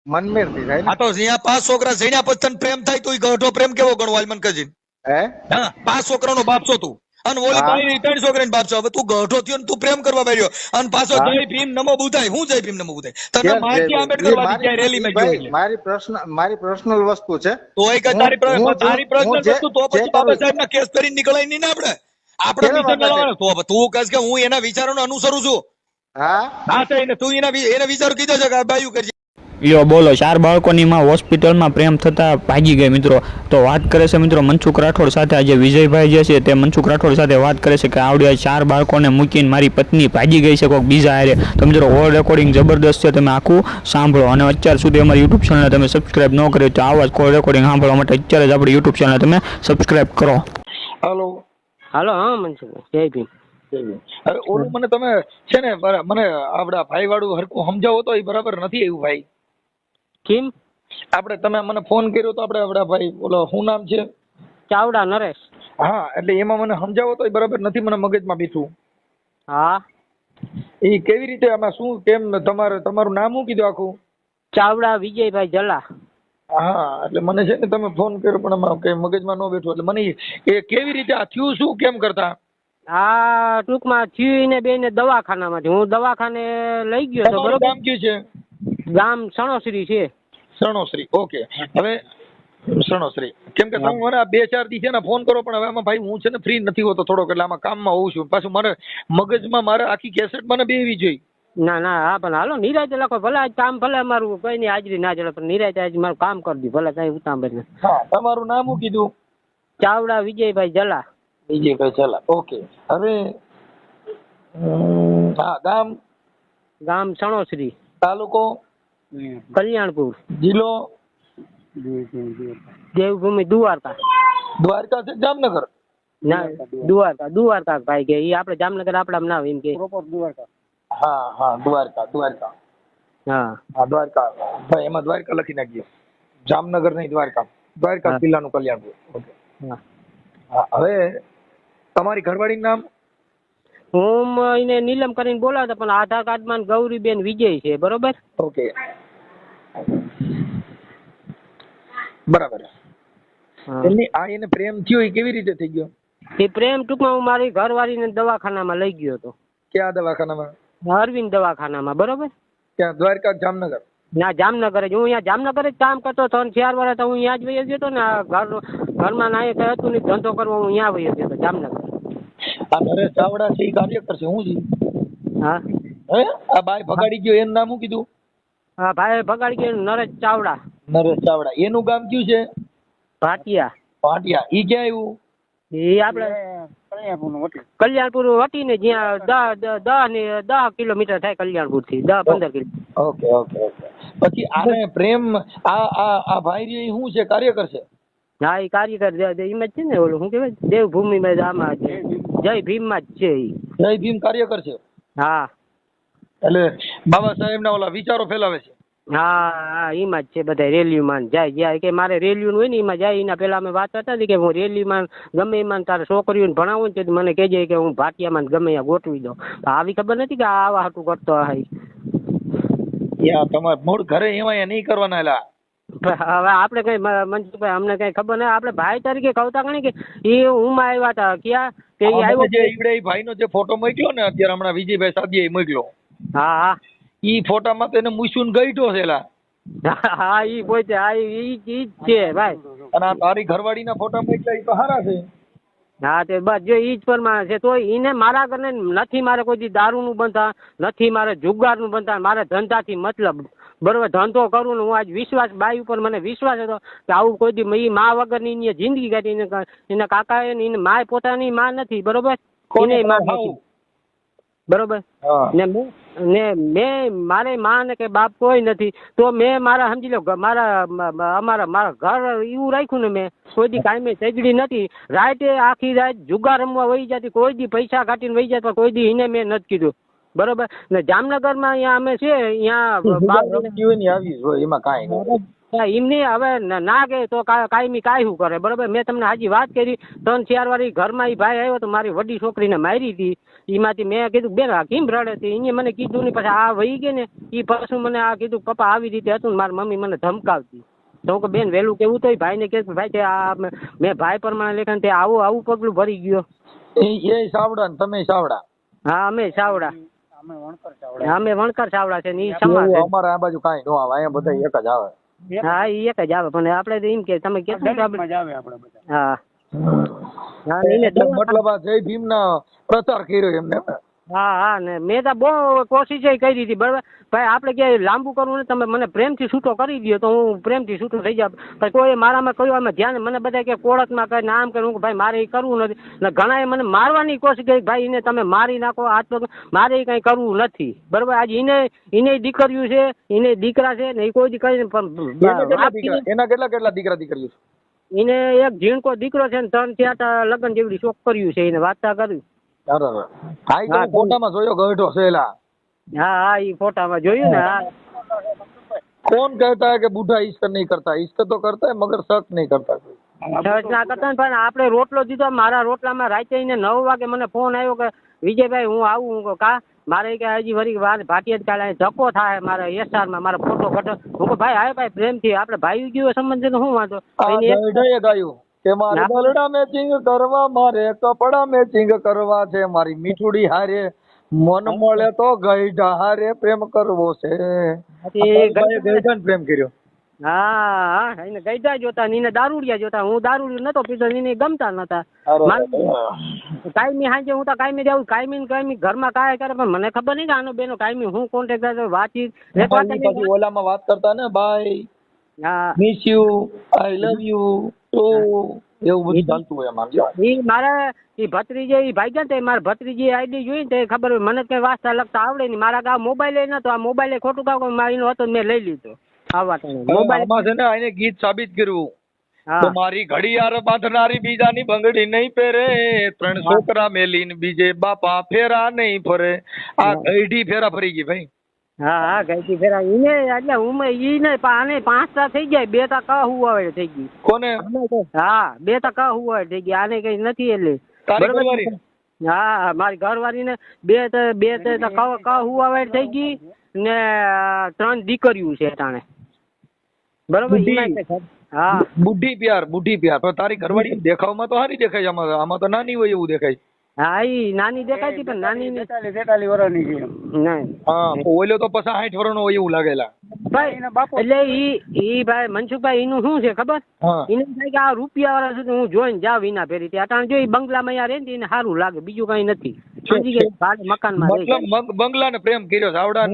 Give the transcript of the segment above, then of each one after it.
મનમેર થી થાય ને. આ તો જ્યાં 5 છોકરા જણ્યા પછી તને પ્રેમ થાય તો ઈ ગઢો પ્રેમ કેવો ગણવો હાલ મને કહેજે. હે હા 5 છોકરાનો બાપ છો તું અને ઓલી હા. બાઈ 3 છોકરાનો બાપ છો. હવે તું ગઢો થયો ને તું પ્રેમ કરવા બેઠ્યો અને પાછો હા. જય ભીમ નમો બુધાય. હું જય ભીમ નમો બુધાય તને કેમ મારથી છે? આંબેડકર ઈ વાદી ક્યાં રેલી માં ગયો ભાઈ એટલે મારી પર્સનલ વસ્તુ છે. તોય કે હું તારી હું પર્સનલ જે વસ્તુ તો જે પછી કરું બાબા સાહેબ ના કેસ કરીને નીકળાય નહીં ને આપણે કેવા બીજા બાબા સાહેબ? મેળવવાનો તો તું કહેશ કે હું એના વિચારોને અનુસરું છું. હા હા તો એને તું એના વિચારો કીધો છે કે આ બાયું કરજે. યો બોલો 4 બાળકોની માં હોસ્પિટલમાં પ્રેમ થતા ભાગી ગઈ મિત્રો. તો વાત કરે છે મિત્રો મનસુખ રાઠોડ સાથે. આજે વિજયભાઈ જે છે તે મનસુખ રાઠોડ સાથે વાત કરે છે કે આવડ્યા 4 બાળકોને મૂકીને મારી પત્ની ભાગી ગઈ છે કોઈક બીજા હારે. તો મિત્રો ઓલ રેકોર્ડિંગ જબરદસ્ત છે, તમે આખું સાંભળો. અને અત્યાર સુધી અમારી યુટ્યુબ ચેનલને તમે સબસ્ક્રાઇબ ન કરી તો આવા જ કોલ રેકોર્ડિંગ સાંભળવા માટે અત્યારે જ આપણી યુટ્યુબ ચેનલ તમે સબસ્ક્રાઇબ કરો. હાલો હાલો. હા મનસુખ, જય ભીમ. અરે ઓલું મને તમે છે ને મને આપડા ભાઈ વાળું હરકું સમજાવો તો એ બરાબર નથી આવ્યું ભાઈ. કેમ? આપણે તમે મને ફોન કર્યો તો આપણે આપડા ભાઈ ઓલો શું નામ છે? ચાવડા નરેશ. હા એટલે એમાં મને સમજાવો તો એ બરાબર નથી મને મગજમાં બેઠું. હા. એ કેવી રીતે આમાં શું કેમ તમારું નામ શું કીધું આખું? ચાવડા વિજયભાઈ જલા. હા એટલે મને છે ને તમે ફોન કર્યો પણ આમાં કઈ મગજમાં ન બેઠું એટલે મને એ કેવી રીતે આ થયું શું કેમ કરતા? આ ટૂંકમાં થયું ને બેને દવાખાનામાંથી. હું દવાખાને લઈ ગયો તો તમારું બરોબર. ગામ કયું છે? ગામ સણોસરી છે. સણોસરી. ઓકે. હવે સણોસરી કેમ કે તમે મને આ 2-4 દી છે ને ફોન કરો પણ હવે આમાં ભાઈ હું છે ને ફ્રી નથી હોતો થોડોક એટલે આમાં કામમાં હોઉં છું. પાછું મારે મગજમાં મારે આખી કેસેટ મને બેવી જોઈએ. ના ના હા પણ હાલો નિરાતે લખો. ભલે આજ કામ ભલે અમારું કઈ ની હાજરી ના ચડે પણ નિરાતે આજ મારું કામ કરી દઉં. ભલે કઈ ઉતાંબર ને. હા તમારું નામ શું કીધું? ચાવડા વિજયભાઈ જલા. વિજયભાઈ ચલા. ઓકે. હવે હા ગામ? ગામ સણોસરી, તાલુકો? કલ્યાણપુર, જિલ્લો? દેવભૂમિ દ્વારકા. દ્વારકા છે જામનગર? ના દ્વારકા ભાઈ કે ઈ આપણે જામનગર આપડા ના હોય એમ કે દ્વારકા. હા હા દ્વારકા. હા હા દ્વારકા ભાઈ એમાં દ્વારકા લખી નાખજો. જામનગર નહીં દ્વારકા. દ્વારકા હા. જિલ્લાનું કલ્યાણપુર. ઓકે. હા. હા હવે તમારી ઘરવાળીનું નામ? હું એને નીલમ કરીને બોલાવતા પણ આધાર કાર્ડમાં ગૌરીબેન વિજય છે બરોબર. ઓકે બરાબર. હા. એને પ્રેમ થયો એ કેવી રીતે થઈ ગયો? એ પ્રેમ ટૂંકમાં હું મારી ઘરવાળીને દવાખાનામાં લઈ ગયો હતો. ક્યાં દવાખાનામાં? અરવિંદ દવાખાનામાં બરોબર. ક્યાં દ્વારકા જામનગર? ના જામનગર જ. હું અહીંયા જામનગર જ કામ કરતો 3-4 વર્ષ તો હું અહીંયા જ વહી ગયો હતો ને. આ ઘરમાં ના કઈ હતું નહીં, ધંધો કરવો હું અહીંયા વહી ગયો હતો જામનગર. આ નરેશ ચાવડા છે એ કાર્યકર છે હું છે? હા હે આ બાય ભગાડી ગયો એનું નામ શું કીધું? હા ભાઈ ભગાડી ગયો નરેશ ચાવડા. નરેશ ચાવડા. એનું ગામ કયું છે? ભાટિયા. ભાટિયા. ઈ ક્યાં આવ્યું? એ આપણે કલ્યાણપુર વટી ને જ્યાં 10 કિલોમીટર થાય કલ્યાણપુર થી 10-15 કિલોમીટર. ઓકે. પછી આને પ્રેમ આ ભાઈ રહ્યો શું છે કાર્યકર છે? હા એ કાર્યકર એમ જ છે ને. ઓલું શું કહેવાય દેવભૂમિ માં આમાં જય ભીમ માં જ છે ઈ. જય ભીમ કાર્યકર છે? હા એટલે બાબા સાહેબ ના ઓલા વિચારો ફેલાવે છે? હા એમાં જ છે બધા. રેલીમાં જાય જ્યાં કે મારે રેલીયું હોય ને એમાં જાય. એના પેલા અમે વાત હતા કે હું રેલીમાં ગમે એમાં તારે છોકરીઓને ભણાવું ને મને કહેજે કે હું ભાટિયામાં ગમે ત્યાં ગોઠવી દઉં. આવી ખબર નથી કે આવા હાટું કરતો હશે. તમારે મૂળ ઘરે એમાં નહીં કરવાના એલા. હવે આપણે કઈ મનસુખભાઈ અમને કઈ ખબર નહીં. આપણે ભાઈ તરીકે કહતા ગણી કે એ હું માં આવ્યા હતા ક્યાં કે એ આવ્યો જે ઈવડે ભાઈ નો જે ફોટો મોકલ્યો ને અત્યારે હમણાં વિજયભાઈ સાદીએ મોકલ્યો. હા હા ઈ ફોટામાં તો એને મૂછું ગઈઠો છે એલા. હા ઈ પોતે હા ઈ જ છે ભાઈ. અને આ તારી ઘરવાળીના ફોટા મોકલ્યા ઈ તો સારા છે. હા તે બસ જો ઈ જ પ્રમાણે છે. તો એને મારા ઘરને નથી મારે કોઈ દી દારૂનું બંધા નથી, મારે જુગારનું બંધા, મારે ધંધાથી મતલબ બરોબર. ધંધો કરું ને હું આજ વિશ્વાસ બાઈ ઉપર મને વિશ્વાસ હતો કે આવું કોઈ દી એ મા વગરની એની જિંદગી કાઢી. એના કાકા એને માય પોતાની માં નથી બરોબર. એને માં નથી બરોબર. ને મેં મારે માં ને કે બાપ કોઈ નથી તો મેં મારા સમજી લો મારા ઘર એવું રાખ્યું ને. મેં કોઈ દી કાંઈ સગડી નથી. રાતે આખી રાત જુગાર રમવા વહી જતી. કોઈ દી પૈસા કાઢીને વહી જતા. કોઈ દી એને મેં નથી કીધું બરોબર. ને જામનગરમાં અહીંયા અમે છે એમાં કાંઈ એમની હવે ના કે તો કાયમી કાંઈ કરે બરોબર. મેં તમને હાજી વાત કરી 3-4 વાર ઘરમાં એ ભાઈ આવ્યો તો મારી વડી છોકરીને મારી હતી. એમાંથી મેં કીધું બેન આ કેમ રડે છે એને મને કીધું નહીં. પછી આ વહી ગઈ ને એ પાછું મને આ કીધું પપ્પા આવી રીતે હતું ને મારી મમ્મી મને ધમકાવતી. તો હું કે બેન વહેલું કેવું તો ભાઈને કે ભાઈ તે આ મેં ભાઈ પ્રમાણે લેખન તે આવું પગલું ભરી ગયો. એ સાવડા ને તમે સાવડા? હા અમે સાવડા. અમે વણકર સાવડા છે ને ઈ સમાજ છે. અમારે આ બાજુ કાંઈ ન આવે, અહીંયા બધા એક જ આવે. હા ઈ એક જ આવે પણ આપણે તો એમ કે તમે કેતું હા હા મતલબ આ જય ભીમ ના પ્રચાર કર્યો એમને. હા હા ને મેં તો બહુ કોશિશ કરી હતી બરાબર. ભાઈ આપણે કે લાંબુ કરવું ને તમે મને પ્રેમથી છૂટો કરી દો તો હું પ્રેમથી છૂટો થઈ જાવ. પણ કોઈ મારામાં કયું અમે ધ્યાન મને બધા કે કોળકમાં કરે ને આમ કરું ભાઈ મારે એ કરવું નથી. ને ઘણાએ મને મારવાની કોશિશ કરી ભાઈ એને તમે મારી નાખો હાથ પગ મારે એ કંઈ કરવું નથી બરાબર. આજે એને દીકરીઓ છે એને દીકરા છે ને એ કોઈ કઈ એના કેટલા દીકરા દીકરીઓ છે? એને એક ઝીણકો દીકરો છે ને 3-4 લગ્ન જેવડી છોકરીઓ છે એને વાર્તા કર્યું. ફોટામાં જોયો ગઢો છેલા. હા હા એ ફોટામાં જોયું ને. હા कौन कहता है कि बूढ़ा इश्क नहीं करता? इश्क तो करता है मगर शक नहीं करता. સર્ચ ના કરતા પણ આપણે રોટલો દીધો. મારા રોટલામાં રાતે 9 વાગે મને ફોન આવ્યો કે વિજયભાઈ હું આવું. હું કા મારે કે હજી વળી વાર ભાટી જ કાલે ધક્કો થાય મારે SR માં મારો ફોટો ઘટો. હું કહું ભાઈ હાય ભાઈ પ્રેમથી આપણે ભાઈ ગયો સંબંધ છે તો શું વાંધો. ગાયું કે મારે બલડા મેચિંગ કરવા મારે કપડા મેચિંગ કરવા છે મારી મીઠુડી હારે મન મળે તો ગઈઢા હારે પ્રેમ કરવો છે. પ્રેમ કર્યો. હા હા એને ગઈઢા જોતા ને દારૂડિયા જોતા. હું દારૂડિયો નતો પીતો એને ગમતા નતા. કાયમી હાજે હું તો કાયમી જાઉં કાયમી ઘરમાં કાય કરે પણ મને ખબર નહીં કે આનો બેનો કાયમી હું કોન્ટેક્ટ વાતચીત ઓલામાં વાત કરતા ને બાય હા miss you I love you તો એવું બધું ચાલતું હોય એમાં. ઈ મારા ઈ ભત્રીજે ઈ ભાઈ ગયા તે મારા ભત્રીજી આઈડી જોઈ તે ખબર મને કઈ વાંચતા લખતા આવડે નહીં. મારા ગા મોબાઈલ નતો. આ મોબાઈલ ખોટું કામ મારીનો હતો મેં લઈ લીધો. આવા મોબાઈલમાં છે ને આને ગીત સાબિત કર્યું તો મારી ઘડિયાળ બાંધનારી બીજાની બંગડી નહીં પહેરે 3 છોકરા મેલીને બીજે બાપા ફેરા નહીં ફરે. આ ગઈઢી ફેરા ફરી ગઈ ભાઈ. હા હા ગઈઢી ફેરા ઈને એટલે હું ઈ ને આને 5 થઈ જાય 2 તા કા હુવાવે થઈ ગઈ. કોને? હા 2 તા કા હુવાવે થઈ ગઈ. આને કઈ નથી એટલે બરાબર. હા મારી ઘરવાળી ને 2 કા હુવાવે થઈ ગઈ ને 3 દીકરીઓ છે તાણે બરોબર. હા બુઢી પ્યાર પણ તારી ઘરવાળી દેખાવમાં તો સારી દેખાય છે. આમાં તો નાની હોય એવું દેખાય. હા ઈ નાની દેખાતી પણ નાની 43 વર્ષની છે. નહીં હા ઓલો તો પછી 60 વર્ષનો હોય એવું લાગેલા ભાઈ. એટલે ઈ ભાઈ મનસુખભાઈ એનું શું છે ખબર? એને થાય કે આ રૂપિયા વાળા સુધી હું જોઈને જાવ વિના ફેરી ત્યાં જો બંગલામાં યાર રહે એને સારું લાગે બીજું કઈ નથી. સમજી ગયા? ભાડે મકાનમાં મતલબ બંગલા ને પ્રેમ કર્યો આવડા.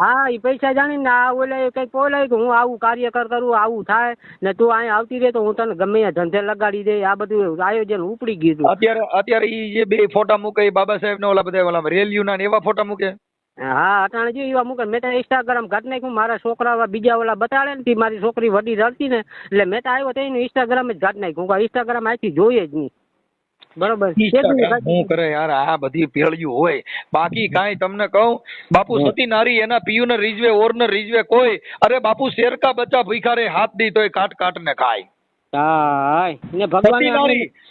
હા એ પૈસા જાણીને આ ઓલા કઈક બોલાય કે હું આવું કાર્યકર કરું આવું થાય ને તું અહીંયા આવતી રહે તો હું તને ગમે ત્યાં ધંધે લગાડી દે. આ બધું આયોજન ઉપડી ગયું. અત્યારે ઈ જે 2 ફોટા મૂકે બાબા સાહેબ ને ઓલા બધા ઓલા રેલીઓ ના એવા ફોટા મૂકે. હા અટાણે જો એવા મૂકે. મેં તો ઇન્સ્ટાગ્રામ ઘટ નાખ્યું. મારા છોકરા બીજા ઓલા બતાડે ને મારી છોકરી વડી રડતી ને એટલે મેં તો આવ્યો તો એનું ઇન્સ્ટાગ્રામ જ ઘટ નાખ્યું. ઇન્સ્ટાગ્રામ આથી જોઈએ જ નહીં બરોબર. શું કરે યાર આ બધી પેળિયું હોય બાકી કાંઈ તમને કહું બાપુ સતી નારી એના પિયુ ને રીઝવે ઓર ને રીઝવે કોઈ. અરે બાપુ શેર કા બચ્ચા ભૂખા રે હાથ દી તોય કાટ કાટ ને ખાય.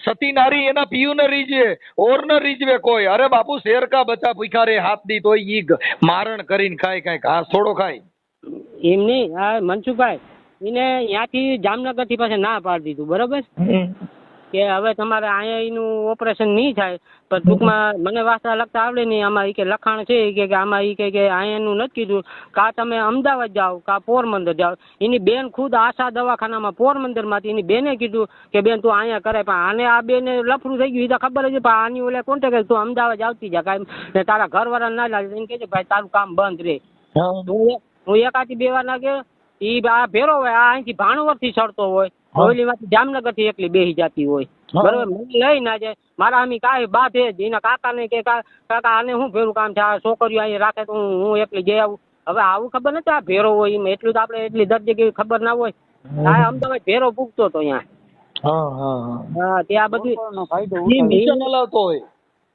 સતી નારી એના પિયુ ને રીઝવે ઓર ને રીઝવે કોઈ. અરે બાપુ શેર કા બચ્ચા ભૂખા રે હાથ દી તોય ઈ મારણ કરીને ખાય કાંઈ ઘાસ થોડો ખાય. એમ નહીં હા મનસુખભાઈ એને ત્યાંથી જામનગર થી પાસે ના પાડી દીધું બરોબર કે હવે તમારે અહીંયા એનું ઓપરેશન નહીં થાય પણ ટૂંકમાં મને વાંચતા લખતા આવડે નહીં. આમાં કે લખાણ છે કે આમાં કે અહીંયાનું નથી કીધું. કા તમે અમદાવાદ જાઓ કા પોરબંદર જાઓ. એની બેન ખુદ આશા દવાખાનામાં પોરબંદરમાંથી એની બેને કીધું કે બેન તું અહીંયા કરે પણ આને આ બેને લફરું થઈ ગયું એ તો ખબર જ પણ આની ઓલે કોન્ટેક્ટ તું અમદાવાદ આવતી જા કાંઈ ને તારા ઘરવાળા ના લાગે એને કહેજે ભાઈ તારું કામ બંધ રહે. હું 1-2 વાર ના ગયો એ આ ભેરો હોય આ અહીંથી ભાણવર થી ચડતો હોય ઓલી માંથી જામનગર થી એકલી બેસી જતી હોય બરોબર. મને લઈ ના જાય મારા આમી કાંઈ બાત એના કાકા ને કે કાકા આને શું ભેરું કામ છે આ છોકરીઓ અહીં રાખે તો હું એકલી જઈ આવું. હવે આવું ખબર નથી આ ભેરો હોય એમ એટલું તો આપણે એટલી દર્દી કેવી ખબર ના હોય. આ અમદાવાદ ભેરો પૂગતો હતો અહીંયા. હા ત્યાં બધું મિશન હલાવતો હોય.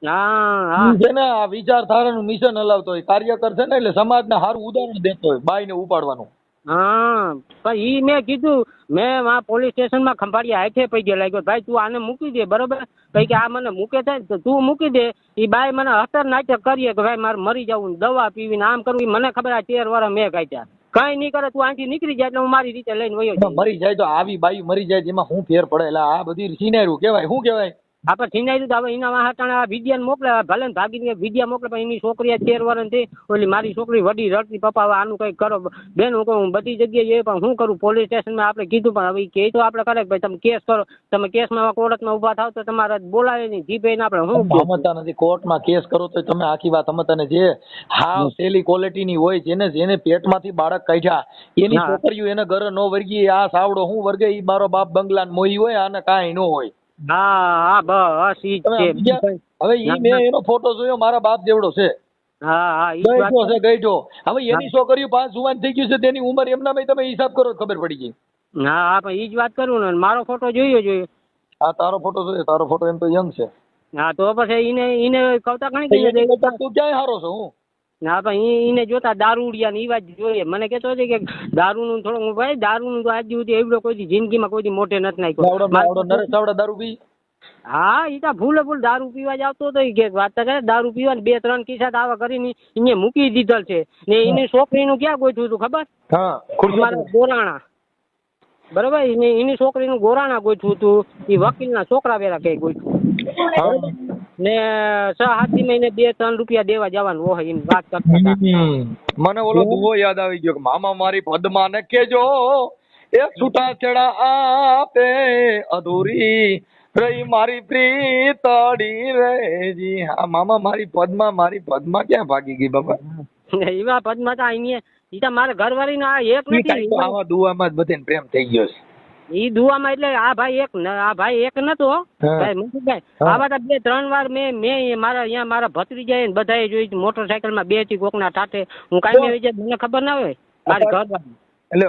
હા છે ને આ વિચારધારાનું મિશન હલાવતો હોય કાર્યકર છે ને એટલે સમાજને સારું ઉદાહરણ દેતો હોય બાઈ ને ઉપાડવાનું. હા પણ ઈ મેં કીધું મેં પોલીસ સ્ટેશનમાં ખંભાળિયા હાથે પૈકી લાગ્યો ભાઈ તું આને મૂકી દે બરોબર કઈ કે આ મને મૂકે થાય તો તું મૂકી દે એ બાઈ મને હતર નાટક કરીએ કે ભાઈ મારે મરી જવું દવા પીવીને આમ કરવું ઈ મને ખબર આ 13 વર્ષ મેં કાઢ્યા કઈ નહીં કરે તું અહીંથી નીકળી જાય એટલે હું મારી રીતે લઈને વયો જાઉં. મરી જાય તો આવી બાઈ મરી જાય એમાં શું ફેર પડે? એટલે આ બધી સિનારું કેવાય, શું કેવાય? આપણે છીનાઈ દીધું હવે એના વાહટાણા વિદ્યાને મોકલે ભલે ને ભાગીને વિદ્યા મોકલે પણ એની છોકરી 13 વર્ષની ઓલી મારી છોકરી વડી રડતી પપ્પા હવે આનું કંઈક કરો બેન હું કહું બધી જગ્યાએ જઈએ પણ શું કરું પોલીસ સ્ટેશનમાં આપણે કીધું પણ હવે કહે તો આપણે કરે ભાઈ તમે કેસ કરો તમે કેસમાં કોર્ટમાં ઊભા થાવ તો તમારે બોલાવે નહીં જીભે ને આપણે શું સમજતા નથી. કોર્ટમાં કેસ કરો તો તમે આખી વાત સમજતા ને જે હાવ સેલી ક્વોલિટીની હોય જેને પેટમાંથી બાળક કાઢ્યા એની છોકરીઓ એને ઘરે નો વર્ગી આ સાવડો હું વર્ગે ઈ મારો બાપ બંગલા મોઈ હોય આને કાંઈ નો હોય. હા બસ ઈ જ છે. હવે ઈ મેં એનો ફોટો જોયો મારા બાપ જેવડો છે. હા ગઈઢો છે ગઈઢો. હવે એની છોકરીઓ 5 જુવાન થઈ ગયું છે તેની ઉંમર એમના તમે હિસાબ કરો ખબર પડી ગઈ. હા પણ ઈ જ વાત કરું ને મારો ફોટો જોયો. હા તારો ફોટો જોયો. તારો ફોટો એમ તો યંગ છે. હા તો પછી એને કવતા ઘણી તું ક્યાંય હારો છો હું? ના પણ એને જોતા દારૂડિયા ની વાત જોઈએ મને કેતો છે કે દારૂનું થોડું ભાઈ દારૂનું તો આજ સુધી એવડો કોઈ જિંદગીમાં કોઈ મોઢે નથી નાખ્યો. નરેશ ચાવડા દારૂ પી? હા ઈ તો ભૂલે ભૂલ દારૂ પીવા જ આવતો હતો કે વાત કરે દારૂ પીવા ને 2-3 કિસ્સા આવા કરીને એને મૂકી દીધેલ છે ને એની છોકરીનું ક્યાં ગોઠવું હતું ખબર? હા મારા ગોરાણા બરોબર એની છોકરીનું ગોરાણા ગોઠવું હતું એ વકીલના છોકરા વેરા કઈ ગોઠવું ને 6-7 મહિને 2-3 રૂપિયા દેવા જવાનું હોય એમ વાત કરતા હતા. મને ઓલો દુહો યાદ આવી ગયો કે મામા મારી પદ્મા ને કેજો એ છૂટા છેડા આપે અધૂરી રહી મારી પ્રીતડી રેજી. હા મામા મારી પદ્મા ક્યાં ભાગી ગઈ બાપા? એવા પદ્મા તો અહીંયા ઈ તો મારા ઘરવાળી ના એક નથી. આવા દુવામાં જ બધાને પ્રેમ થઈ ગયો છે. ઈ દુવામાં એટલે આ ભાઈ એક નતો ભાઈ મનસુખભાઈ. આવા તો 2-3 વાર મેં મારા અહીંયા મારા ભત્રીજાએ ને બધાએ જોઈ મોટરસાયકલ માં 2 થી કોકના ટાટે હું કાંઈ મને ખબર ના હોય મારી ઘરવાળી એટલે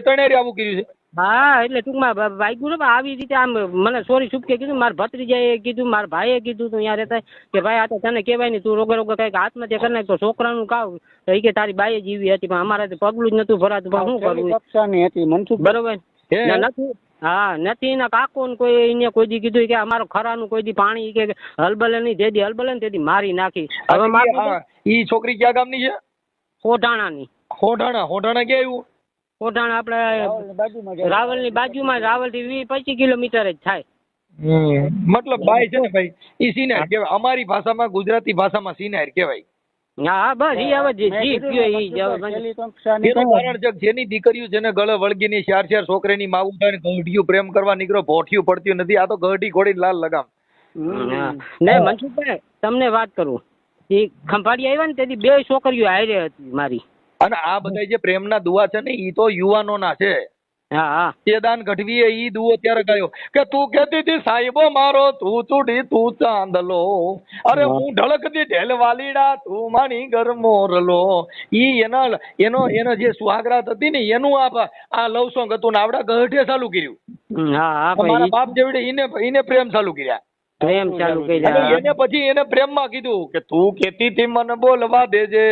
2-3 એરી આવું કર્યું છે. હા એટલે ટૂંકમાં વાગ્યું ને આવી રીતે આમ મને સોરી છૂપકે કીધું મારા ભત્રીજાએ કીધું મારા ભાઈએ કીધું તું અહીંયા રહેતા કે ભાઈ આ તો તને કહેવાય નહીં તું રોગે કંઈક આત્મહત્યા કરી નાખ તો છોકરાનું કાવ તો કે તારી બાઈએ જીવી હતી પણ અમારે પગલું જ નતું ભરાતું પણ શું કરવું બરોબર નથી. હા નથી એના કાકો ને કોઈ એને કોઈ દી કીધું કે અમારો ખરાનું કોઈ દી પાણી કે હલબલે નહીં જે દી હલબલે ને તે દી મારી નાખી. હવે ઈ છોકરી ક્યાં ગામની છે? હોઢાણાની. હોઢાણા ક્યાં આવ્યું? હોઢાણા આપણે રાવલની બાજુમાં રાવલ થી 20-25 કિલોમીટર જ થાય. મતલબ બાઈ છે ને ભાઈ ઈ સિનાર કહેવાય અમારી ભાષામાં ગુજરાતી ભાષામાં સિનાર કહેવાય. હા બસ ઈ હવે જી પીયો ઈ એનું કારણ છે જેની દીકરીઓ જેને ગળે વળગીની 4 છોકરીની માવું થાય ગઢિયું પ્રેમ કરવા નીકળો ભોઠિયું પડતું નથી. આ તો ગઢી ઘોડી લાલ લગામ. ને મનસુખભાઈ તમને વાત કરું એ ખંભાળી આવ્યા ને તેથી 2 છોકરીઓ હારે હતી મારી. અને આ બધા જે પ્રેમના દુઆ છે ને ઈ તો યુવાનોના છે. હા તેદાન ગઢવીએ ઈ દુઓ ત્યારે ગાયો કે તું કહેતી હતી સાહેબો મારો તું ચૂડી તું ચાંદલો અરે હું ઢળકતી ઢેલ વાલીડા તું માણી ગરમોરલો. ઈ એનો જે સુહાગરાત હતી ને એનું આ લવ સોંગ હતું ને આવડા ગઢે ચાલુ કર્યું. મારા બાપ જેવડે એને પ્રેમ ચાલુ કર્યા. પ્રેમ ચાલુ કર્યા એને પછી એને પ્રેમમાં કીધું કે તું કેતી હતી મને બોલવા દેજે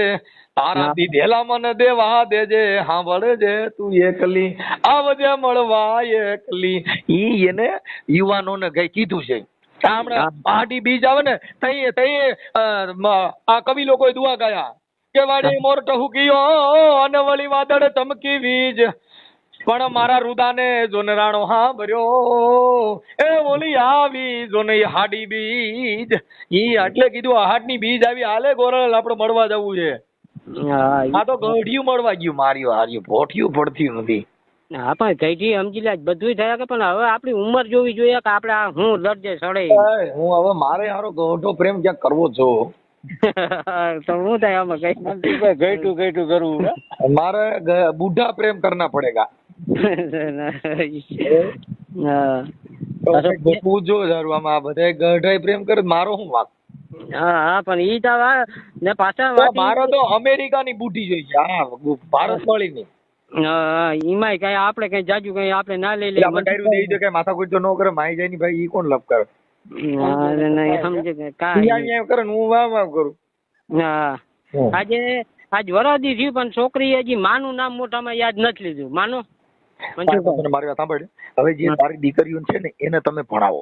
તારા દીધેલા મને દેવા દેજે સાંભળે જે તું એકલી આવજે મળવા એકલી. ઈ એને યુવાનોને કઈ કીધું છે. હમણાં પહાડી બીજ આવે ને તઈ આ કવિ લોકોએ દુઆ ગાયા કે વાડી મોર ટહુકીયો અને વળી વાદળ ચમકી વીજ પણ મારા રુદાને જોનરાણો સાંભળ્યો એ ઓલી આવી જોને હાડી બીજ. ઈ એટલે કીધું હાડની બીજ આવી હાલે ગોરલ આપણે મળવા જવું છે. આ તો ગઢિયું મળવા ગયું માર્યું હાર્યું ભોઠિયું પડતું નથી. હા પણ કઈથી સમજી લે બધું થયા કે પણ હવે આપણી ઉંમર જોવી જોઈએ કે આપણે હું દરજે સડે. હું હવે મારે હારો ગઢો પ્રેમ ક્યાંક કરવો છો તો હું થાય આમાં કઈ ગઈટું કરવું મારે બુઢા પ્રેમ કરના પડેગા. પૂછો સારું આમાં આ બધા ગઢાઈ પ્રેમ કરે મારો શું વાંક? હા પણ ઈ તો ને પાછા મારો તો અમેરિકાની બુઢી જોઈએ હા ભારત વાળી ની. એમાંય કઈ આપણે કઈ જાજુ કઈ આપણે ના લઈ લઈએ કઈ માથા કુછ ન કરે માઈ જાય ની ભાઈ ઈ કોણ લપ કરે? સમજે કાંઈ કરે હું વાવ કરું. હા આજે આજ વરદી થયું પણ છોકરી હજી માનું નામ મોઢામાં યાદ નથી લીધું. માનો તને મારી વાત સાંભળ. હવે જે તારી દીકરીઓ છે ને એને તમે ભણાવો.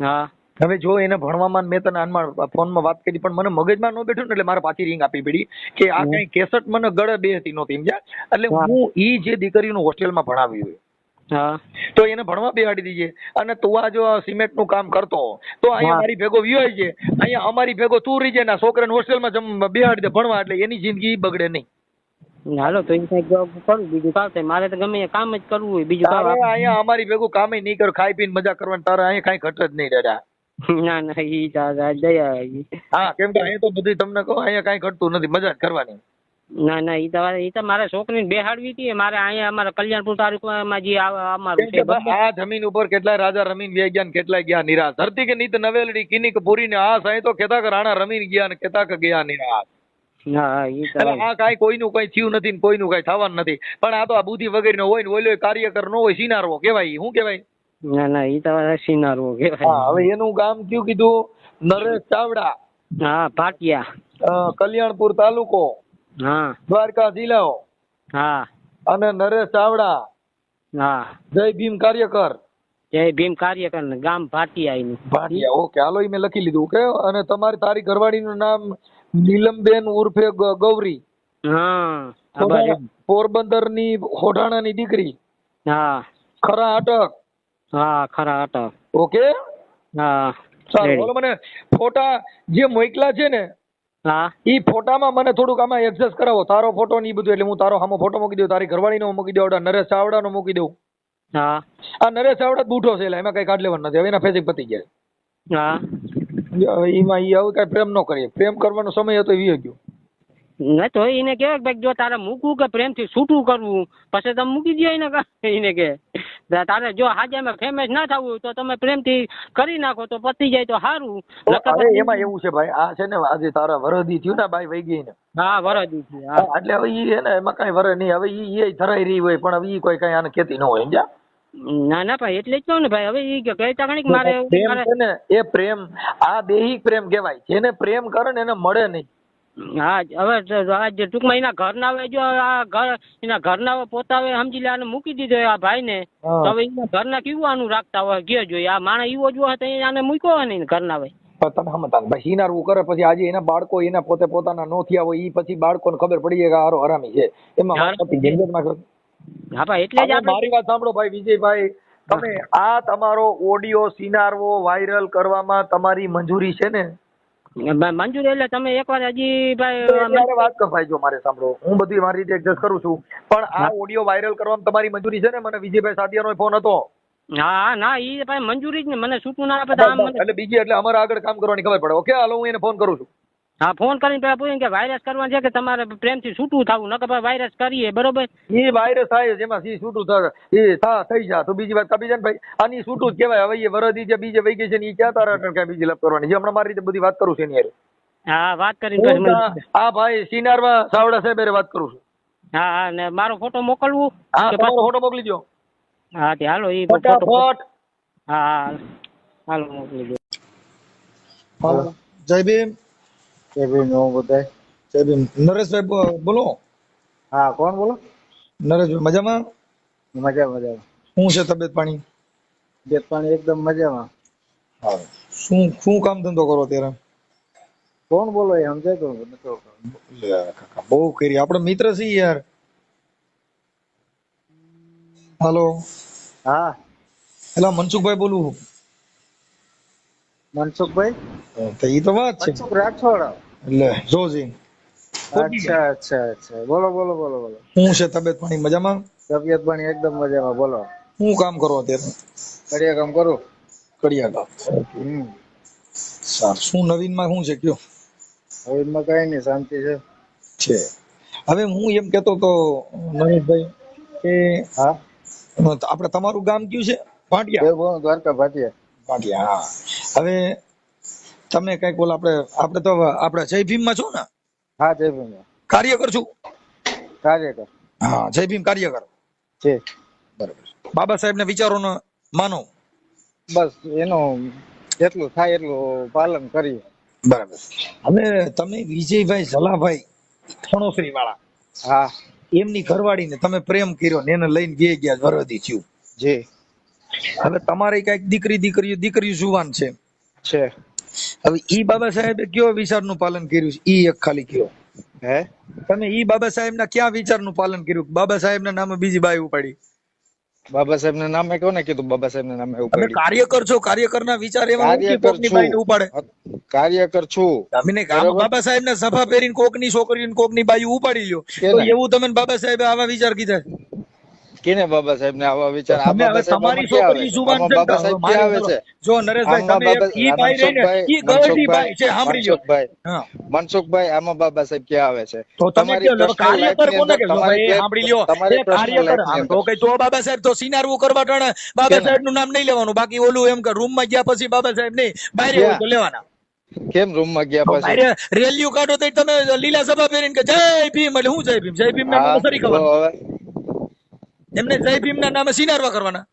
હા હવે જો એને ભણવામાં મેં તને આનમાં ફોનમાં વાત કરી પણ મને મગજમાં ન બેઠું ને એટલે મારે પાછી રિંગ આપવી પડી કે આ કઈ કેસેટ મને ગળે બેહતી નહોતી સમજ્યા. એટલે હું ઈ જે દીકરીનું હોસ્ટેલમાં ભણાવી હોય હા તો એને ભણવા બેહાડી દીજે. અને તું આ જો સિમેન્ટ નું કામ કરતો તો અહીંયા મારી ભેગો વિયો છે, અહીંયા અમારી ભેગો તું રહી જાય ને છોકરાને હોસ્ટેલમાં બેહાડી દે ભણવા એટલે એની જિંદગી બગડે નહીં. હાલો તો એ કઈક કરું બીજું કામ થાય. મારે તો ગમે એ કામ જ કરવું હોય બીજું તારે કામ. અહીંયા અમારી ભેગું કામ નહીં કર, ખાઈ પીને મજા કરવાની, તારે અહીંયા કઈ ઘટ જ નહીં દાદા. ના ના ઈ દયા. હા કેમ કે અહીંયા તો બધું તમને કહો અહીંયા કઈ ઘટતું નથી, મજા જ કરવાની. ના ના ઈ તો મારે છોકરીને બેહાડવી હતી. મારે અહીંયા અમારા કલ્યાણપુર તાલુકામાં જે અમારું છે આ જમીન ઉપર કેટલાય રાજા રમીન વ્યા ગયા ને કેટલાય ગયા નિરાશ. ધરતી કે નીત નવેલડી કિનિક પૂરી ને આ સાઈ તો કેતા કે રાણા રમીન ગયા ને કેતા કે ગયા નિરાશ. હા ઈ તો એટલે આ કાંઈ કોઈનું કઈ થયું નથી ને કોઈનું કઈ થવાનું નથી. પણ આ તો આ બુદ્ધિ વગેરે હોય ને ઓલો કાર્યકર નો હોય સિનારવો કેવાય. શું કેવાય? ના ના ઈ તો સિનારવો હા કહેવાય. હવે એનું ગામ કયું કીધું? નરેશ ચાવડા. હા ભાટિયા. કલ્યાણપુર તાલુકો, હા દ્વારકા જિલ્લો. હા અને નરેશ ચાવડા હા જય ભીમ કાર્યકર. જય ભીમ કાર્યકર ને ગામ ભાટિયા એનું. ભાટિયા ઓકે હાલો ઈ મેં લખી લીધું ઓકે. અને તારી ઘરવાળીનું નામ નીલમબેન ઉર્ફે ગૌરી. હા પોરબંદર ની હોઢાણાની દીકરી. હા ખરા અટક. હા ખરા અટક. ઓકે હા સારું. બોલો મને ફોટા જે મોકલા છે ને હા ઈ ફોટામાં મને થોડુંક આમાં એડજસ્ટ કરાવો. તારો ફોટો ને ઈ બધું. એટલે હું તારો સામો ફોટો મૂકી દઉં, તારી ઘરવાળીનો મૂકી દઉં, નરેશ ચાવડાનો મૂકી દઉં. હા આ નરેશ ચાવડા બૂઢો છે એટલે એમાં કઈ કાઢ લેવાનું નથી. હવે એના ફેસિક પતી ગયા. હા એમાં ઈ હવે કઈ પ્રેમ ન કરીએ. પ્રેમ કરવાનો સમય હતો એ વી ગયો. ના તો એને કહેવાય ભાઈ જો તારે મૂકવું કે પ્રેમથી છૂટું કરવું પછી તમે મૂકી દો એને. એને કે તારે જો હાજામાં ફેમસ ના થવું તો તમે પ્રેમથી કરી નાખો તો પતી જાય તો સારું. એમાં એવું છે ભાઈ આ છે ને આજે તારા વરદી થયું ને ભાઈ વહી ગઈ ને. હા વરદી છે. એટલે હવે ઈ છે ને એમાં કઈ વર નહીં. હવે ઈ ધરાઈ રહી હોય પણ હવે ઈ કોઈ કઈ આને કેતી ન હોય સમજ્યા. ના ના ભાઈ એટલે જ કહું ને ભાઈ. હવે ઈ કહેતા ઘણી મારે પ્રેમ છે ને એ પ્રેમ આ દૈહિક પ્રેમ કહેવાય. જેને પ્રેમ કરે ને એને મળે નહીં. હા હવે આ જે ટૂંકમાં એના ઘરના હવે જો આ ઘર એના ઘરના પોતાવે સમજી લે આને મૂકી દીધો આ ભાઈ ને તો હવે એના ઘરના કેવું આનું રાખતા હોય ગયો જોઈએ. આ માણસ એવો જો હતો આને મૂક્યો હોય ને ઘરના ભાઈ. તમે સમજતા ભાઈ સિનારવું કરે પછી આજે એના બાળકો એના પોતે પોતાના નો થયા હોય ઈ પછી બાળકોને ખબર પડી જાય કે હારો હરામી છે. એમાં હા ભાઈ એટલે જ મારી વાત સાંભળો ભાઈ વિજયભાઈ. તમે આ તમારો ઓડિયો સિનારવો વાયરલ કરવામાં તમારી મંજૂરી છે ને? મંજૂરી એટલે તમે એકવાર હજી ભાઈ વાત કર ભાઈ. જો મારે સાંભળો હું બધી મારી રીતે એડજસ્ટ કરું છું પણ આ ઓડિયો વાયરલ કરવામાં તમારી મંજૂરી છે ને? મને વિજયભાઈ સાદિયાનો ફોન હતો. હા ના ઈ ભાઈ મંજૂરી જ ને. મને છૂટું ના આપે એટલે બીજી એટલે અમારે આગળ કામ કરવાની ખબર પડે. ઓકે હાલો હું એને ફોન કરું છું. હા ફોન કરીને પેલા પૂછ્યું કે વાયરસ કરવાનું છે કે તમારે પ્રેમથી છૂટું થવું નકર ભાઈ વાયરસ કરીએ બરોબર. એ વાયરસ થાય જેમાં સી છૂટું થાય એ થઈ જા. તો બીજી વાત કાપી જાય ને ભાઈ આની છૂટું જ કહેવાય. હવે એ વરદી જે બીજે વહી ગઈ છે ને એ ક્યાં તારા કઈ બીજી લપ કરવાની જે હમણાં મારી રીતે બધી વાત કરું છું એની. હા વાત કરીને હા ભાઈ સિનારમાં સાવડા સાહેબ વાત કરું છું. હા હા ને મારો ફોટો મોકલવું? હા તમારો ફોટો મોકલી દો. હા તે હાલો ઈ ફટાફટ. હા હાલો મોકલી દો. જય ભીમ. જય ભીમ નો બધાય. જય ભીમ. નરેશભાઈ બોલો. હા કોણ બોલો? નરેશભાઈ મજામાં? મજામાં. શું છે તબિયત પાણી? તબિયત પાણી એકદમ મજામાં. હા શું કામ ધંધો કરો અત્યારે? કોણ બોલો એ સમજાય તો નતો. બહુ કરી આપણે મિત્ર છીએ યાર. હાલો. હા એલા મનસુખભાઈ બોલું. મનસુખભાઈ? તો ઈ તો વાત છે. મનસુખ રાઠોડ. એટલે જોજી. અચ્છા બોલો. શું છે તબિયત પાણી મજામાં? તબિયત પાણી એકદમ મજામાં. બોલો શું કામ કરો અત્યારે? કડિયા કામ કરું. કડિયા કામ. સારું. શું નવીનમાં શું છે કયો? નવીનમાં કઈ નહીં શાંતિ છે. હવે હું એમ કેતો તો નરેશભાઈ કે હા આપણે તમારું ગામ કયું છે? ભાટિયા. દ્વારકા ભાટિયા. હા હવે તમે કઈક બોલ. આપણે તો આપણે જય ભીમ માં છો ને? હા જય ભીમ કાર્યકર છું. કાર્યકર. હા જય ભીમ કાર્યકર છે. બરાબર. બાબા સાહેબ ના વિચારો માનો. બસ એનું જેટલું થાય એટલું પાલન કરીએ. બરાબર. હવે તમે વિજયભાઈ ઝલાભાઈ ધણોસરી વાળા હા એમની ઘરવાળીને તમે પ્રેમ કર્યો ને એને લઈને ગયા વરદી થયું. જી હવે તમારે કઈક દીકરી જુવાન છે. છે. હવે ઈ બાબા સાહેબે કયો વિચારનું પાલન કર્યું છે? ઈ એક ખાલી કયો હે તમે ઈ બાબા સાહેબના ક્યાં વિચારનું પાલન કર્યું? બાબા સાહેબના નામે બીજી બાઈ ઉપાડી. બાબા સાહેબ ના નામે કોને કીધું? બાબા સાહેબ ના નામે તમે ઉપાડી. કાર્યકર છો, કાર્યકરના વિચાર એવા નથી કાર્યકર કોકની બાઈને ઉપાડે. કાર્યકર છું. તમે ને બાબા સાહેબને સફા પહેરીને કોકની છોકરીને કોકની બાઈ ઉપાડી લ્યો તો એવું તમે બાબા સાહેબે આવા વિચાર કીધા? કેને બાબા સાહેબ ને આવા વિચાર? આ તમે હવે બાબા સાહેબ તમારી છોકરી જુવાન છે, બાબા સાહેબ ક્યાં આવે છે? જો નરેશભાઈ તમે ઈ બાઈ રહીને ઈ ગળડી બાઈ છે, સાંભળી લો. હા મનસુખભાઈ, આમાં બાબા સાહેબ ક્યાં આવે છે? તો તમે કયો કાર્યકર કોને કહેશો? ભાઈ સાંભળી લ્યો, એ કાર્યકર. તો કઈ તો બાબા સાહેબ તો સિનારવું કરવા ટાણે બાબા સાહેબ નું નામ નહીં લેવાનું. બાકી ઓલું એમ કે રૂમ માં ગયા પછી બાબા સાહેબ નહીં, બહાર હોય તો લેવાના. કેમ રૂમ માં ગયા પછી? બહાર રેલીઓ કાઢો તો તમે લીલા સભા પહેરીને કે જય ભીમ, એટલે હું જય ભીમ? જય ભીમ ના નામે સરી કરવાનું. એમને જય ભીમ ના નામે સિનારવા કરવાના.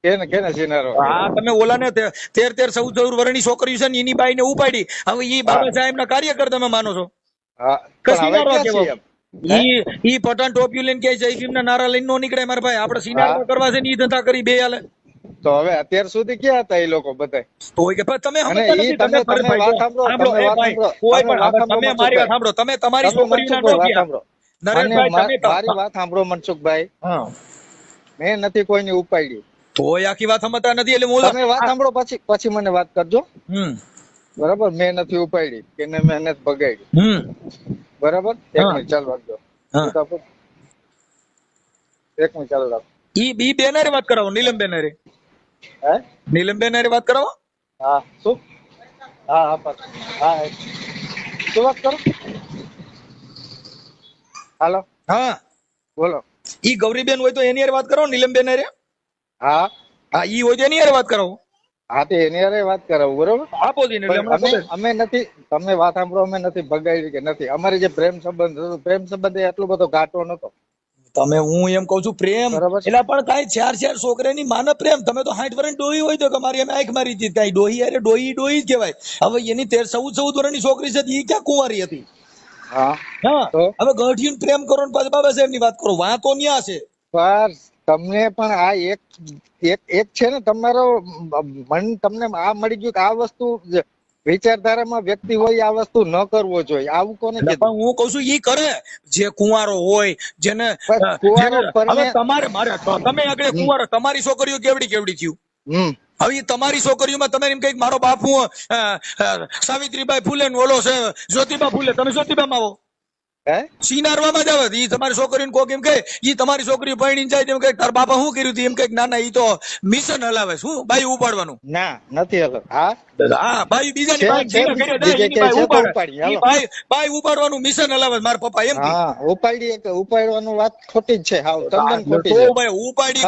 કેને સિનારો? હા તમે ઓલાને 13-14 વર્ષની છોકરી છે ને એની બાઈ ને ઉપાડી. હવે ઈ બાબા સાહેબ ના કાર્યકર તમે માનો છો? હા સિનારવા કેવો? ઈ પઠાણ ટોપિયું લઈને કે જય ભીમ ના નારા લઈને નો નીકળે મારા ભાઈ. આપણે સિનારવા કરવા છે ને ઈ ધંધા કરી બે હાલે. તો હવે અત્યાર સુધી ક્યાં હતા એ લોકો બધા? તો કે તમે અને ઈ તમે વાત સાંભળો, કોઈ પણ તમે મારી વાત સાંભળો. તમે તમારી છોકરીના નો ગયા. નરેશભાઈ મારી વાત સાંભળો મનસુખભાઈ. હા મેં નથી કોઈની ઉપાડી. તોય આખી વાત સમજતા નથી. એટલે તમે વાત સાંભળો પછી મને વાત કરજો. બરાબર? મેં નથી ઉપાડી કે મેં નથી બગાડી. બરાબર? એક મિનિટ ચાલુ રાખજો. એક મિનિટ ચાલુ રાખો. ઈ બી બેનારે વાત કરાવો. નીલમ બેનારે. હે નીલમ બેનારે વાત કરાવો. હા શું? હા શું વાત કરો? હાલો હા બોલો. ઈ ગૌરીબેન હોય તો એની હારે વાત કરો. નીલમ બેનારે. હા હા ઈ હોય તો એની હારે વાત કરાવો. હા તે એની હારે વાત કરાવું. બરોબર? આપો જઈને અમે નથી, તમે વાત સાંભળો, અમે નથી બગાડી કે નથી. અમારી જે પ્રેમ સંબંધ હતો, પ્રેમ સંબંધ એટલો બધો ઘાટો નતો. તમે હું એમ કઉ છું પ્રેમ એટલે પણ કઈ 4 છોકરાની માને પ્રેમ. તમે તો 60 વર્ષની ડોહી હોય તો કે મારી અમે આંખ મારી હતી. કઈ ડોહી અરે ડોહી જ કહેવાય. હવે એની 13-14 વર્ષની છોકરી છે ઈ ક્યાં કુંવારી હતી? હા હવે ગઢીને પ્રેમ કરો ને પાછા બાબા સાહેબ ની વાત કરો. વાતો ન્યા છે. પર તમને પણ આ એક છે ને તમારો મન તમને આ મળી ગયું કે આ વસ્તુ વિચારધારામાં વ્યક્તિ હોય આ વસ્તુ ન કરવો જોઈએ. આવું કોને કીધું? હું કઉ છું ઈ કરે જે કુંવારો હોય જેને તમારે મારે તમે આગળ કુંવારો તમારી છોકરીઓ કેવડી થયું. હવે તમારી છોકરીઓમાં તમે એમ કઈક મારો બાપુ સાવિત્રીબાઈ ફૂલે ને ઓલો છે જ્યોતિબા ફૂલે, તમે જ્યોતિબામાં આવો. સિનારવામાં જ આવે. ઈ તમારી છોકરીને કોક એમ કે ઈ તમારી છોકરી પરણીને જાય તેમ કે તાર બાપા શું કર્યું હતું? એમ કે ના ઈ તો મિશન હલાવે. શું બાઈ ઉપાડવાનું? ના નથી હલાવ. હા બાઈ બીજાની બાઈ ઉપાડવાનું મિશન હલાવે. મારા પપ્પા એમ ઉપાડવાનું વાત ખોટી જ છે. હાવ તદ્દન ખોટી છે. ઉપાડી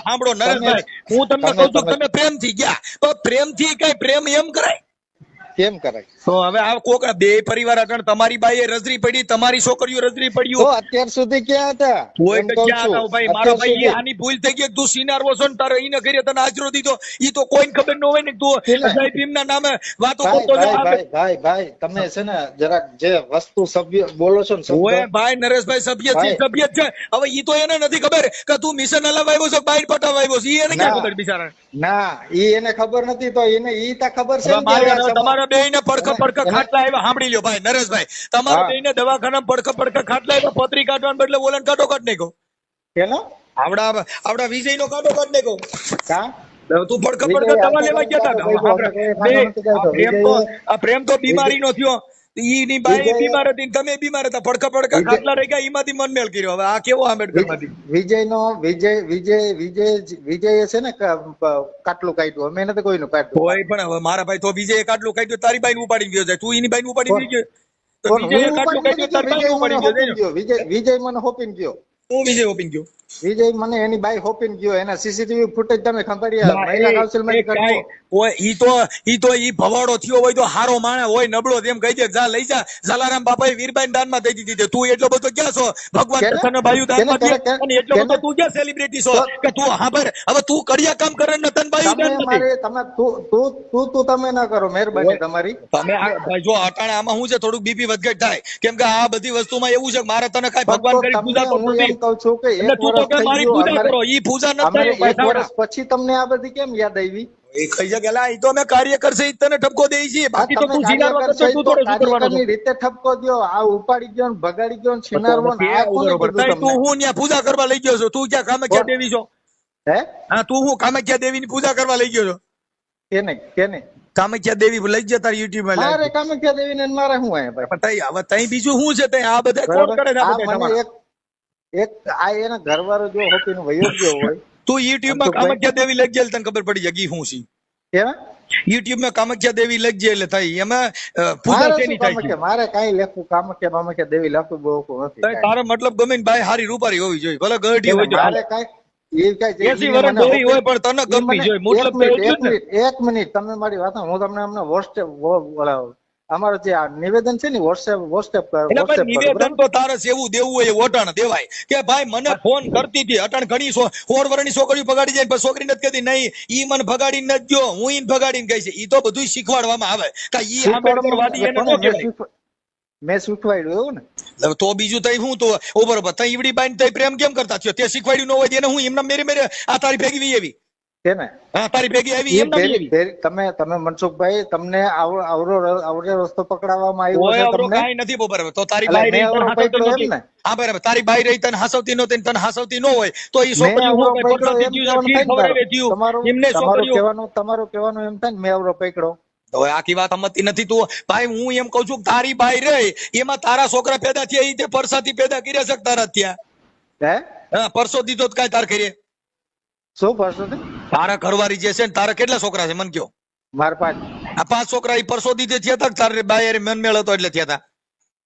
સાંભળો નરેશભાઈ, હું તમને કહું છું તમે પ્રેમથી ગયા, પણ પ્રેમથી કઈ પ્રેમ એમ કરાય? કેમ કરાય? તો હવે આ કોક બે પરિવાર આગળ તમારી બાઈએ રજરી પડી, તમારી છોકરીઓ રજરી પડ્યું. અત્યાર સુધી ક્યાં હતા? ભાઈ મારા ભાઈ આની ભૂલ થઈ ગઈ. તું સિનારવો છો ને તારે એને ઘરે તને આચરો દીધો. ઈ તો કોઈને ખબર ન હોય ને. તું જય ભીમ ના નામે વાતો કરતો. ભાઈ તમે છે ને જરાક જે વસ્તુ સભ્ય બોલો છો ને ઓય ભાઈ નરેશભાઈ સભ્ય છે હવે ઈ તો એને નથી ખબર કે તું મિશન હલાવા આવ્યો છો, બાઈટ પટાવા આવ્યો છે. ઈ એને ક્યાં ખબર બિચારા? ના ઈ એને ખબર નથી તો એને ઈ તા ખબર છે. તમારા બેયને પડખા ખાટલા આવ્યા. સાંભળી લ્યો ભાઈ નરેશભાઈ, તમારા બેયને દવાખાના પડખા ખાટલા આવ્યા. પતરી કાઢવાને બદલે ઓલન કાઢો કાઢ નાખો. કેનો? આવડા વિજય નો કાઢો કાઢ નાખો. તું પડખા દવા લેવા ગયા હતા. પ્રેમ તો બીમારી નો થયો. ઈની બાઈ બીમાર હતી, તમે બીમાર હતા. પડખા ખાટલા રહી ગયા. એમાંથી મનમેળ કર્યો. હવે આ કેવો આંબેડકર માંથી? વિજય છે ને કાટલું કાઢ્યું. અમે નથી કોઈનું કાઢ્યું. કોઈ પણ હવે મારા ભાઈ તો વિજય કાટલું કાઢ્યું. તારી બાઈ ઉપાડી ગયો જાય. તું એની બાઈ ઉપાડી ગયો. વિજય મને હોપીને ગયો. હું વિજય ઓપીન ગયો વિજય મને એની બાઈ હોપીને ગયો, એના સીસીટીવી ફૂટેજ તમે ખંભાળિયા મહિલા કાઉન્સિલમાં ઈ તો ભવાડો થયો હોય તો હારો માણે હોય નબળો તેમ કહી દે જા લઈ જા જલારામ બાપાએ વીરબાઈ દાનમાં દઈ દીધી છે. તું એટલો બધો ક્યાં છો ભગવાન તને બાયુ દાનમાં દે અને એટલો બધો તું ક્યાં સેલિબ્રિટી છો કે તું હાબર હવે તું કડિયા કામ કરે ને તને બાયુ દાન નથી. તમે તું તમે ના કરો મહેરબાની તમારી. તમે ભાઈ જો અટાણે આમાં હું છે થોડુંક બીપી વધઘટ થાય કેમ કે આ બધી વસ્તુમાં એવું છે મારે તને કઈ ભગવાન કરી પૂજા તો હું એમ કહું છું કે એટલે તું તો કે મારી પૂજા કરો ઈ પૂજા નથી એક વર્ષ પછી તમને આ બધી કેમ યાદ આવી? એ કઈ જગ્યા ઈ તો અમે કાર્યકર છે ઈ તને ઠપકો દેઈ છીએ બાકી તો તું જીગારવા કરતો તું થોડો શું કરવાનો છે? રીતે ઠપકો દ્યો, આ ઉપાડી ગયો ને ભગાડી ગયો ને છીનારવો ને આ કોને કીધું તમને? તું હું ન્યા પૂજા કરવા લઈ ગયો છો? તું ક્યાં કામાખ્યા દેવી છો? હે હા તું હું કામાખ્યા દેવીની પૂજા કરવા લઈ ગયો છો? કેને કામાખ્યા દેવી લઈ જતા યુટ્યુબ માં મારે કામાખ્યા દેવી ને મારે શું આયા ભાઈ? હવે તઈ બીજું શું છે તઈ આ બધા કોણ કરે છે? આ બધા તમારા એક આ એના ઘરવાળો જો હોપીને વયો ગયો હોય તું યુટ્યુબ માં કામાખ્યા દેવી લઈ જાય તને ખબર પડી જાય શું છે? કેવા યુટ્યુબ માં કામાખ્યા દેવી લઈ જાય એટલે થાય એમાં પૂજા કેની થાય છે? મારે કઈ લખવું કામાખ્યા દેવી લખવું બહુ નથી. તારો મતલબ ગમે ને બાય હારી રૂપારી હોવી જોઈએ ભલે ગરડી હોય મારે કઈ એ કઈ 80 વર્ષ ડોરી હોય પણ તને ગમવી જોઈએ મતલબ તો એટલું જ ને. એક મિનિટ તમે મારી વાત હું તમને અમને વોટ્સએપ અમારું જે આ નિવેદન છે ને વોટ્સએપ નિવેદન તો તારે એવું દેવું હોય એ ઓટાણ દેવાય કે ભાઈ મને ફોન કરતી હતી અટાણ ઘણી 16 વર્ષની છોકરીઓ ભગાડી જાય પણ છોકરી નથી કહેતી નહીં ઈ મને ભગાડી નથી ગયો હું ઈને ભગાડીને ગઈ છે. ઈ તો બધું શીખવાડવામાં આવે કે ઈ આંબેડકરવાદી એને નો કહેવાય. મેં શીખવાડ્યું એવું ને તો બીજું તઈ હું તો બરોબર તઈ ઈવડી બાઈને તઈ પ્રેમ કેમ કરતા થયો? તે શીખવાડ્યું ન હોય એને હું એમના મેરે આ તારી ભેગી વી એવી છે ને હા તારી ભેગી આવી એમના તમે મનસુખભાઈ તમને આવડો રસ્તો પકડાવવામાં આવ્યો છે તમને કાઈ નથી બરાબર તો તારી બાઈ રહી તને હાસવતી નહોતી ને? હા બરાબર તારી બાઈ રહી તને હાસવતી નહોતી તને હાસવતી ન હોય તો ઈ છોકરીઓ હું કઈ પરસાદી થયું છે ખવડાવે થયું એમને છોકરીઓ તમારું કહેવાનું એમ થાય ને મેં આવડો પકડ્યો હવે આખી વાત સમજતી નથી તું ભાઈ. હું એમ કઉ છું તારી બાઈ રહી એમાં તારા છોકરા પેદા થયા ઈ તે પરસાથી પેદા કર્યા છે તારા થયા હે હા પરસો દીધો તો કઈ તાર કરીએ શું પરસો? તારા ઘરવાળી જે છે ને તારા કેટલા છોકરા છે મન કયો? મારા 5. આ 5 છોકરા ઈ પરસો દીધે થયા હતા તારે બાઈ મનમેળ હતો એટલે થયા હતા?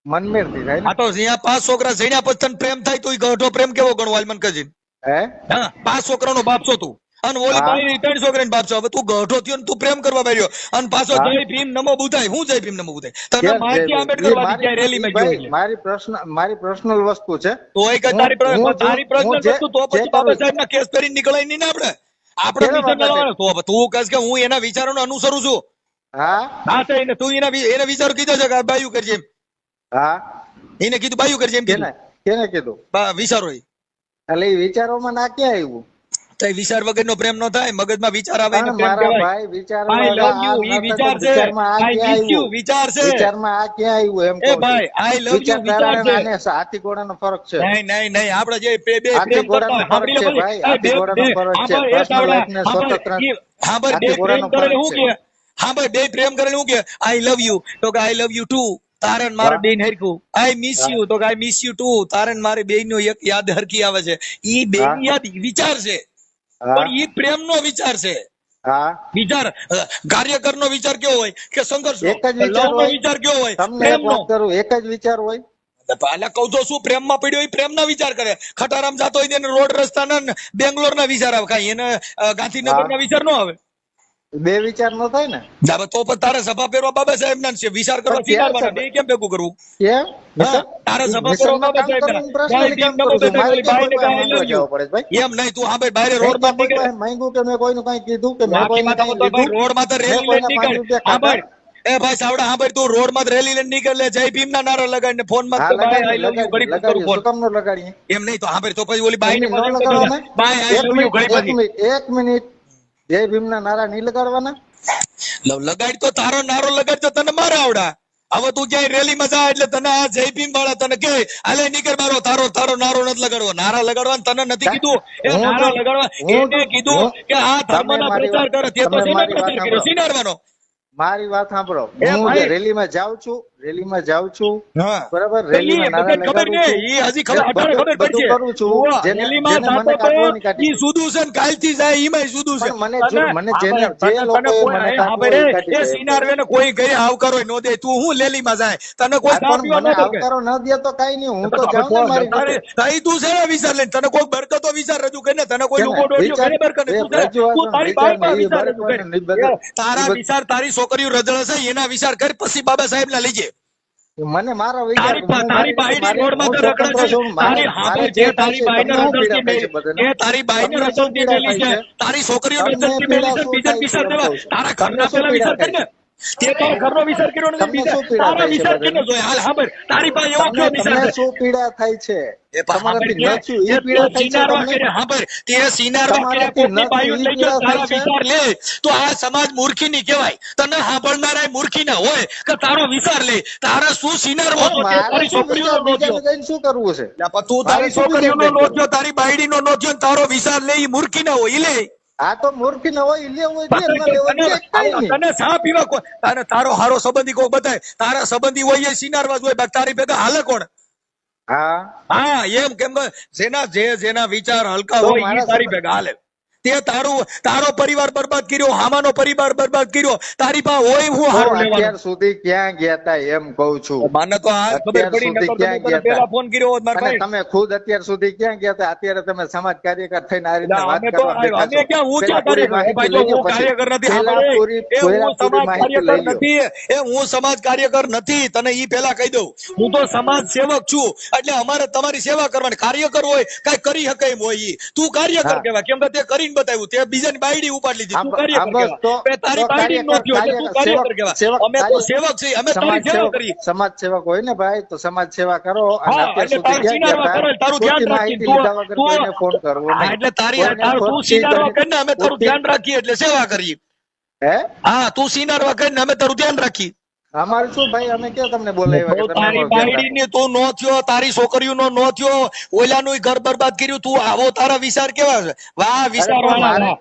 મનમેળ થી થાય આ તો અહીંયા 5 છોકરા જઈને પછી તને પ્રેમ થાય તો ઈ ગઢો પ્રેમ કેવો ગણવાલ મન કજી? હે હા 5 છોકરાનો બાપ છો તું અને ઓલી બાઈ 3 છોકરાનો બાપ છો. હવે તું ગઢો થયો ને તું પ્રેમ કરવા બેઠ્યો અને પાછો જય ભીમ નમો બુધાય હું જય ભીમ નમો બુધાય તને મારતી આંબેડકરવાદી ક્યાં રેલીમાં ગયો? મારી પર્સનલ વસ્તુ છે તોય કે તારી પર્સનલ વસ્તુ તો પછી બાબા સાહેબના કેસ કરીને નીકળાય નહીં ને આપણે વિચાર મેળવવાનો તો તું કહે કે હું એના વિચારોને અનુસરું છું. હા તો એને તું એના વિચારો કીધો છે કે બાયું કરજે એમ? હા એને કીધું બાયું કરજે એમ કીધું? કેને કીધું? વિચારો એટલે એ વિચારોમાં ના ક્યાં આવ્યું? તો વિચાર વગરનો પ્રેમ નો થાય મગજમાં વિચાર આવે એને પ્રેમ મારા કહેવાય. ભાઈ વિચાર I love you ઈ વિચાર છે I miss you વિચાર છે વિચારમાં આ ક્યાં આવ્યું એમ એ ભાઈ I love you વિચાર છે અને હાથી ઘોડાનો ફરક છે. નહીં આપણે જે બે હાથી પ્રેમ ઘોડાનો કરતા ફરક છે ભાઈ, હાથી ઘોડાનો ફરક છે. પર્સનલ લાઈફ ને સ્વતંત્ર હા ભાઈ બે પ્રેમ કરે હું કે હા ભાઈ બે પ્રેમ કરે હું કે I love you તો કે I love you too તારન મારે બેન હરખું I miss you તો કે I miss you too તારન મારે બેન નો એક યાદ હરખી આવે છે. ઈ બેન યાદ વિચાર છે પણ ઈ પ્રેમ નો વિચાર છે. વિચાર કાર્યકર નો વિચાર કેવો હોય કે સંઘર્ષ નો વિચાર કેવો હોય? પ્રેમ નો એક જ વિચાર હોય. પહેલા કહું તો શું પ્રેમ માં પડ્યો પ્રેમ ના વિચાર કરે. ખટારામ જાતો હોય એને રોડ રસ્તા ના બેંગ્લોર ના વિચાર આવે કઈ એને ગાંધીનગર ના વિચાર નો આવે. બે વિચાર નો થાય ને તો પણ તારે સભા પહેરવા બાબા સાહેબ ના છે વિચાર કરવા સીધારવાના બે કેમ ભેગું કરવું? તારે સભા પહેરવા બાબા સાહેબ એમ નહીં તું હા ભાઈ બહાર રોડ માં નીકળે માંગ્યું કે મેં કોઈનું કઈ કીધું કે રોડ માં તો રેલી લઈને નીકળ હા ભાઈ એ ભાઈ સાવડા હા ભાઈ તું રોડ માં રેલી લઈને નીકળે જય ભીમ ના નારા લગાડીને ફોન માં I love you ઘડી કરું ફોન લગાડીએ એમ નહીં તો હા ભાઈ તો પછી ઓલી બાઈ ને બાઈ I love you ઘડી પછી એક મિનિટ જય ભીમ ના નારા નહીં લગાડવાના? લગાડ તો તારો નારો લગાડ તો તને મારા આવડા. હવે તું ક્યાંય રેલી માં જા એટલે તને આ જય ભીમ વાળા તને કે હાલે નીકળ મારો તારો નારો નથી લગાડવો. નારા લગાડવા તને નથી કીધું એ નારા લગાડવા એને કીધું કે આ ધર્મના પ્રચાર કરે તે તો શેનો પ્રચાર કર્યો? શીનારવાનો. મારી વાત સાંભળો, હું રેલી માં જાઉં છું રેલીમાં જાઉં છું હા બરાબર, તો ઈ રેલીમાં નારા બધાને ખબર લગાડું નહીં, છું, ઈ હજી ખબર અટાણે ખબર બધું પડશે. કરું છું. ઉવ્વ, જેને રેલીમાં જેને મને જાતો કાઢવાની તો કાઢી ઈ સુધું છે ને કાલથી જાય ઈમાંય સુધું છે. પણ મને તને- મને હા જેને ભાઈ, જે તને લોકોએ કોઈ- મને હા કાઢવો ભાઈ એ કાઢી એ દે. સિનારવે ને કોઈ ગઈ આવકારો ન દે, તું હું લેલીમાં જાય, તને કોઈ આ ચા પણ પીવા મને ન દે કે? આવકારો ન દે તો કઈ નહીં, હું તો હવે જાઉં ને મારી રીતે. તારી તું છે ને વિચાર લઈને, તને કોઈ બરકતો તો વિચાર રજૂ કરીને, તને કોઈ છે ને, લુગો ડોડિયો વિચાર ઘરે બરકત એ તું છે ને, રજૂઆત તું તારી વિચાર બાઈ ને વિચાર એ રજૂ બરાબર કર. ને બધું તારા વિચાર તારી છોકરીઓ રજળ છે એના વિચાર કર, પછી બાબા સાહેબ ના લીજે. મને મારો વિચાર, તારી બાઈની રોડમાં તો રખડે છે. તારી હાથે જે તારી બાઈને રખડતી મેલી, એ તારી બાઈને રખડતી મેલી છે, તારી છોકરીઓ રખડતી મેલી છે, બીજા વિચાર દેવા. તારા ઘરના પેલા વિચાર કર ને, તે તારા ઘરનો વિચાર કર્યો નથી, બીજા તારા વિચાર કેનો જોઈએ? હાલ સાંભળ, તારી પાસે એવો કયો વિચાર તમને છે? શું પીડા થાય છે? એ તમારાથી સાંભળ, ન થયું એ પીડા થાય છે સિનારવા તમને? કરે, સાંભળ, તે સિનારવા કર્યા તમારાથી કોઈની ન બાયું થયું એ લઈ ગયો, પીડા તારા થાય છે? વિચાર લે તો આ સમાજ મૂર્ખીની કહેવાય. તને સાંભળનારા મૂર્ખી ના હોય કે તારો વિચાર લે, તારા શું સિનારવો પણ નોધ્યો, મારે તારી શું છોકરીઓનો વિચાર, નોધ્યો. બીજાને જઈને શું કરવું છે? તું તારી શું છોકરીઓનો વિચાર કરવો? નોધ્યો, તારી બાયડીનો નોધ્યો ને તારો વિચાર લે, ઈ મૂર્ખી ના હોય, ઈ લે. આ તો મૂર્ખી ન હોય, લેવું હોય લે, ન લેવું હોય લે, કઈ નહીં. તને સા પીવા અને તારો હારો સંબંધી કોઈ બતાય, તારા સંબંધી હોય એ સિનારવા જ હોય, બાકી તારી ભેગા હાલે કોણ? હા હા એમ કેમ કે જેના વિચાર હલકા તો હોય મારા ઈ તારી ભેગા હાલે. તે તારો પરિવાર બરબાદ કર્યો, હામાનો પરિવાર બરબાદ કર્યો, તારી પાસે હોય હું તો હારું લેવાનું? અત્યાર સુધી ક્યાં ગયા તા એમ કઉ છું. મને તો આ ખબર અત્યાર પડી, સુધી નકર ક્યાં તમે ગયા પેલા તા? ફોન કર્યો હોત મારા અને ભાઈ. તમે ખુદ અત્યાર સુધી ક્યાં ગયા તા? અત્યારે તમે સમાજ કાર્યકર થઈને આ રીતે ના, વાત અમે તો કરવા બેઠા અમે છો. ક્યાં હું પહેલા ક્યાં પૂરી કાર્યકર? ભાઈ, માહિતી તો લઈ લો હું પછી. કાર્યકર નથી. પહેલા સાંભળ, પૂરી એ હું પૂરી સમાજ માહિતી કાર્યકર લઈ લો. નથી, એ હું સમાજ કાર્યકર નથી, તને ઈ પેલા કહી દઉં. હું તો સમાજ સેવક છું, એટલે અમારે તમારી સેવા કરવાની. કાર્યકર હોય કઈ કરી શકે એમ હોય ઈ. તું કાર્યકર હા. કહેવાય, કેમ કે તે કરીને બતાવ્યું, તે બીજાની બાયડી ઉપાડી લીધી, તું કાર્યકર આ બસ કહેવાય. બે તારી તો બાયડી નો થયો એટલે તું કાર્યકર કહેવાય. અમે તો સેવક છીએ, અમે તારી સેવા કરીએ. સમાજ સેવક હોય ને ભાઈ, તો સમાજ સેવા કરો. અને હા, અત્યાર એટલે સુધી તારું ક્યાં ગયા સિનારવા તા? કરે, તારું ધ્યાન પૂરતી રાખીને માહિતી લીધા વગર તું- કોઈને ફોન કરવો હા, નહીં. એટલે કોઈને તું ફોન સિનારવા કરીને કરીને અમે તારું ધ્યાન રાખીએ એટલે સેવા કરીએ. હે હા, તું સિનારવા કરીને અમે તારું ધ્યાન રાખીએ. અમારું શું ભાઈ, અમે ક્યાં તમને બોલાવ્યા કે તો તમે તારી અમારું ધ્યાન રાખો? બાયડીની તું નો થયો, તારી છોકરીઓનો નો થયો, ઓલાનું ઘર બરબાદ કર્યું, તું આવો તારા વિચાર કેવા છે? વાહ વિચાર પણ વાળા, મારે-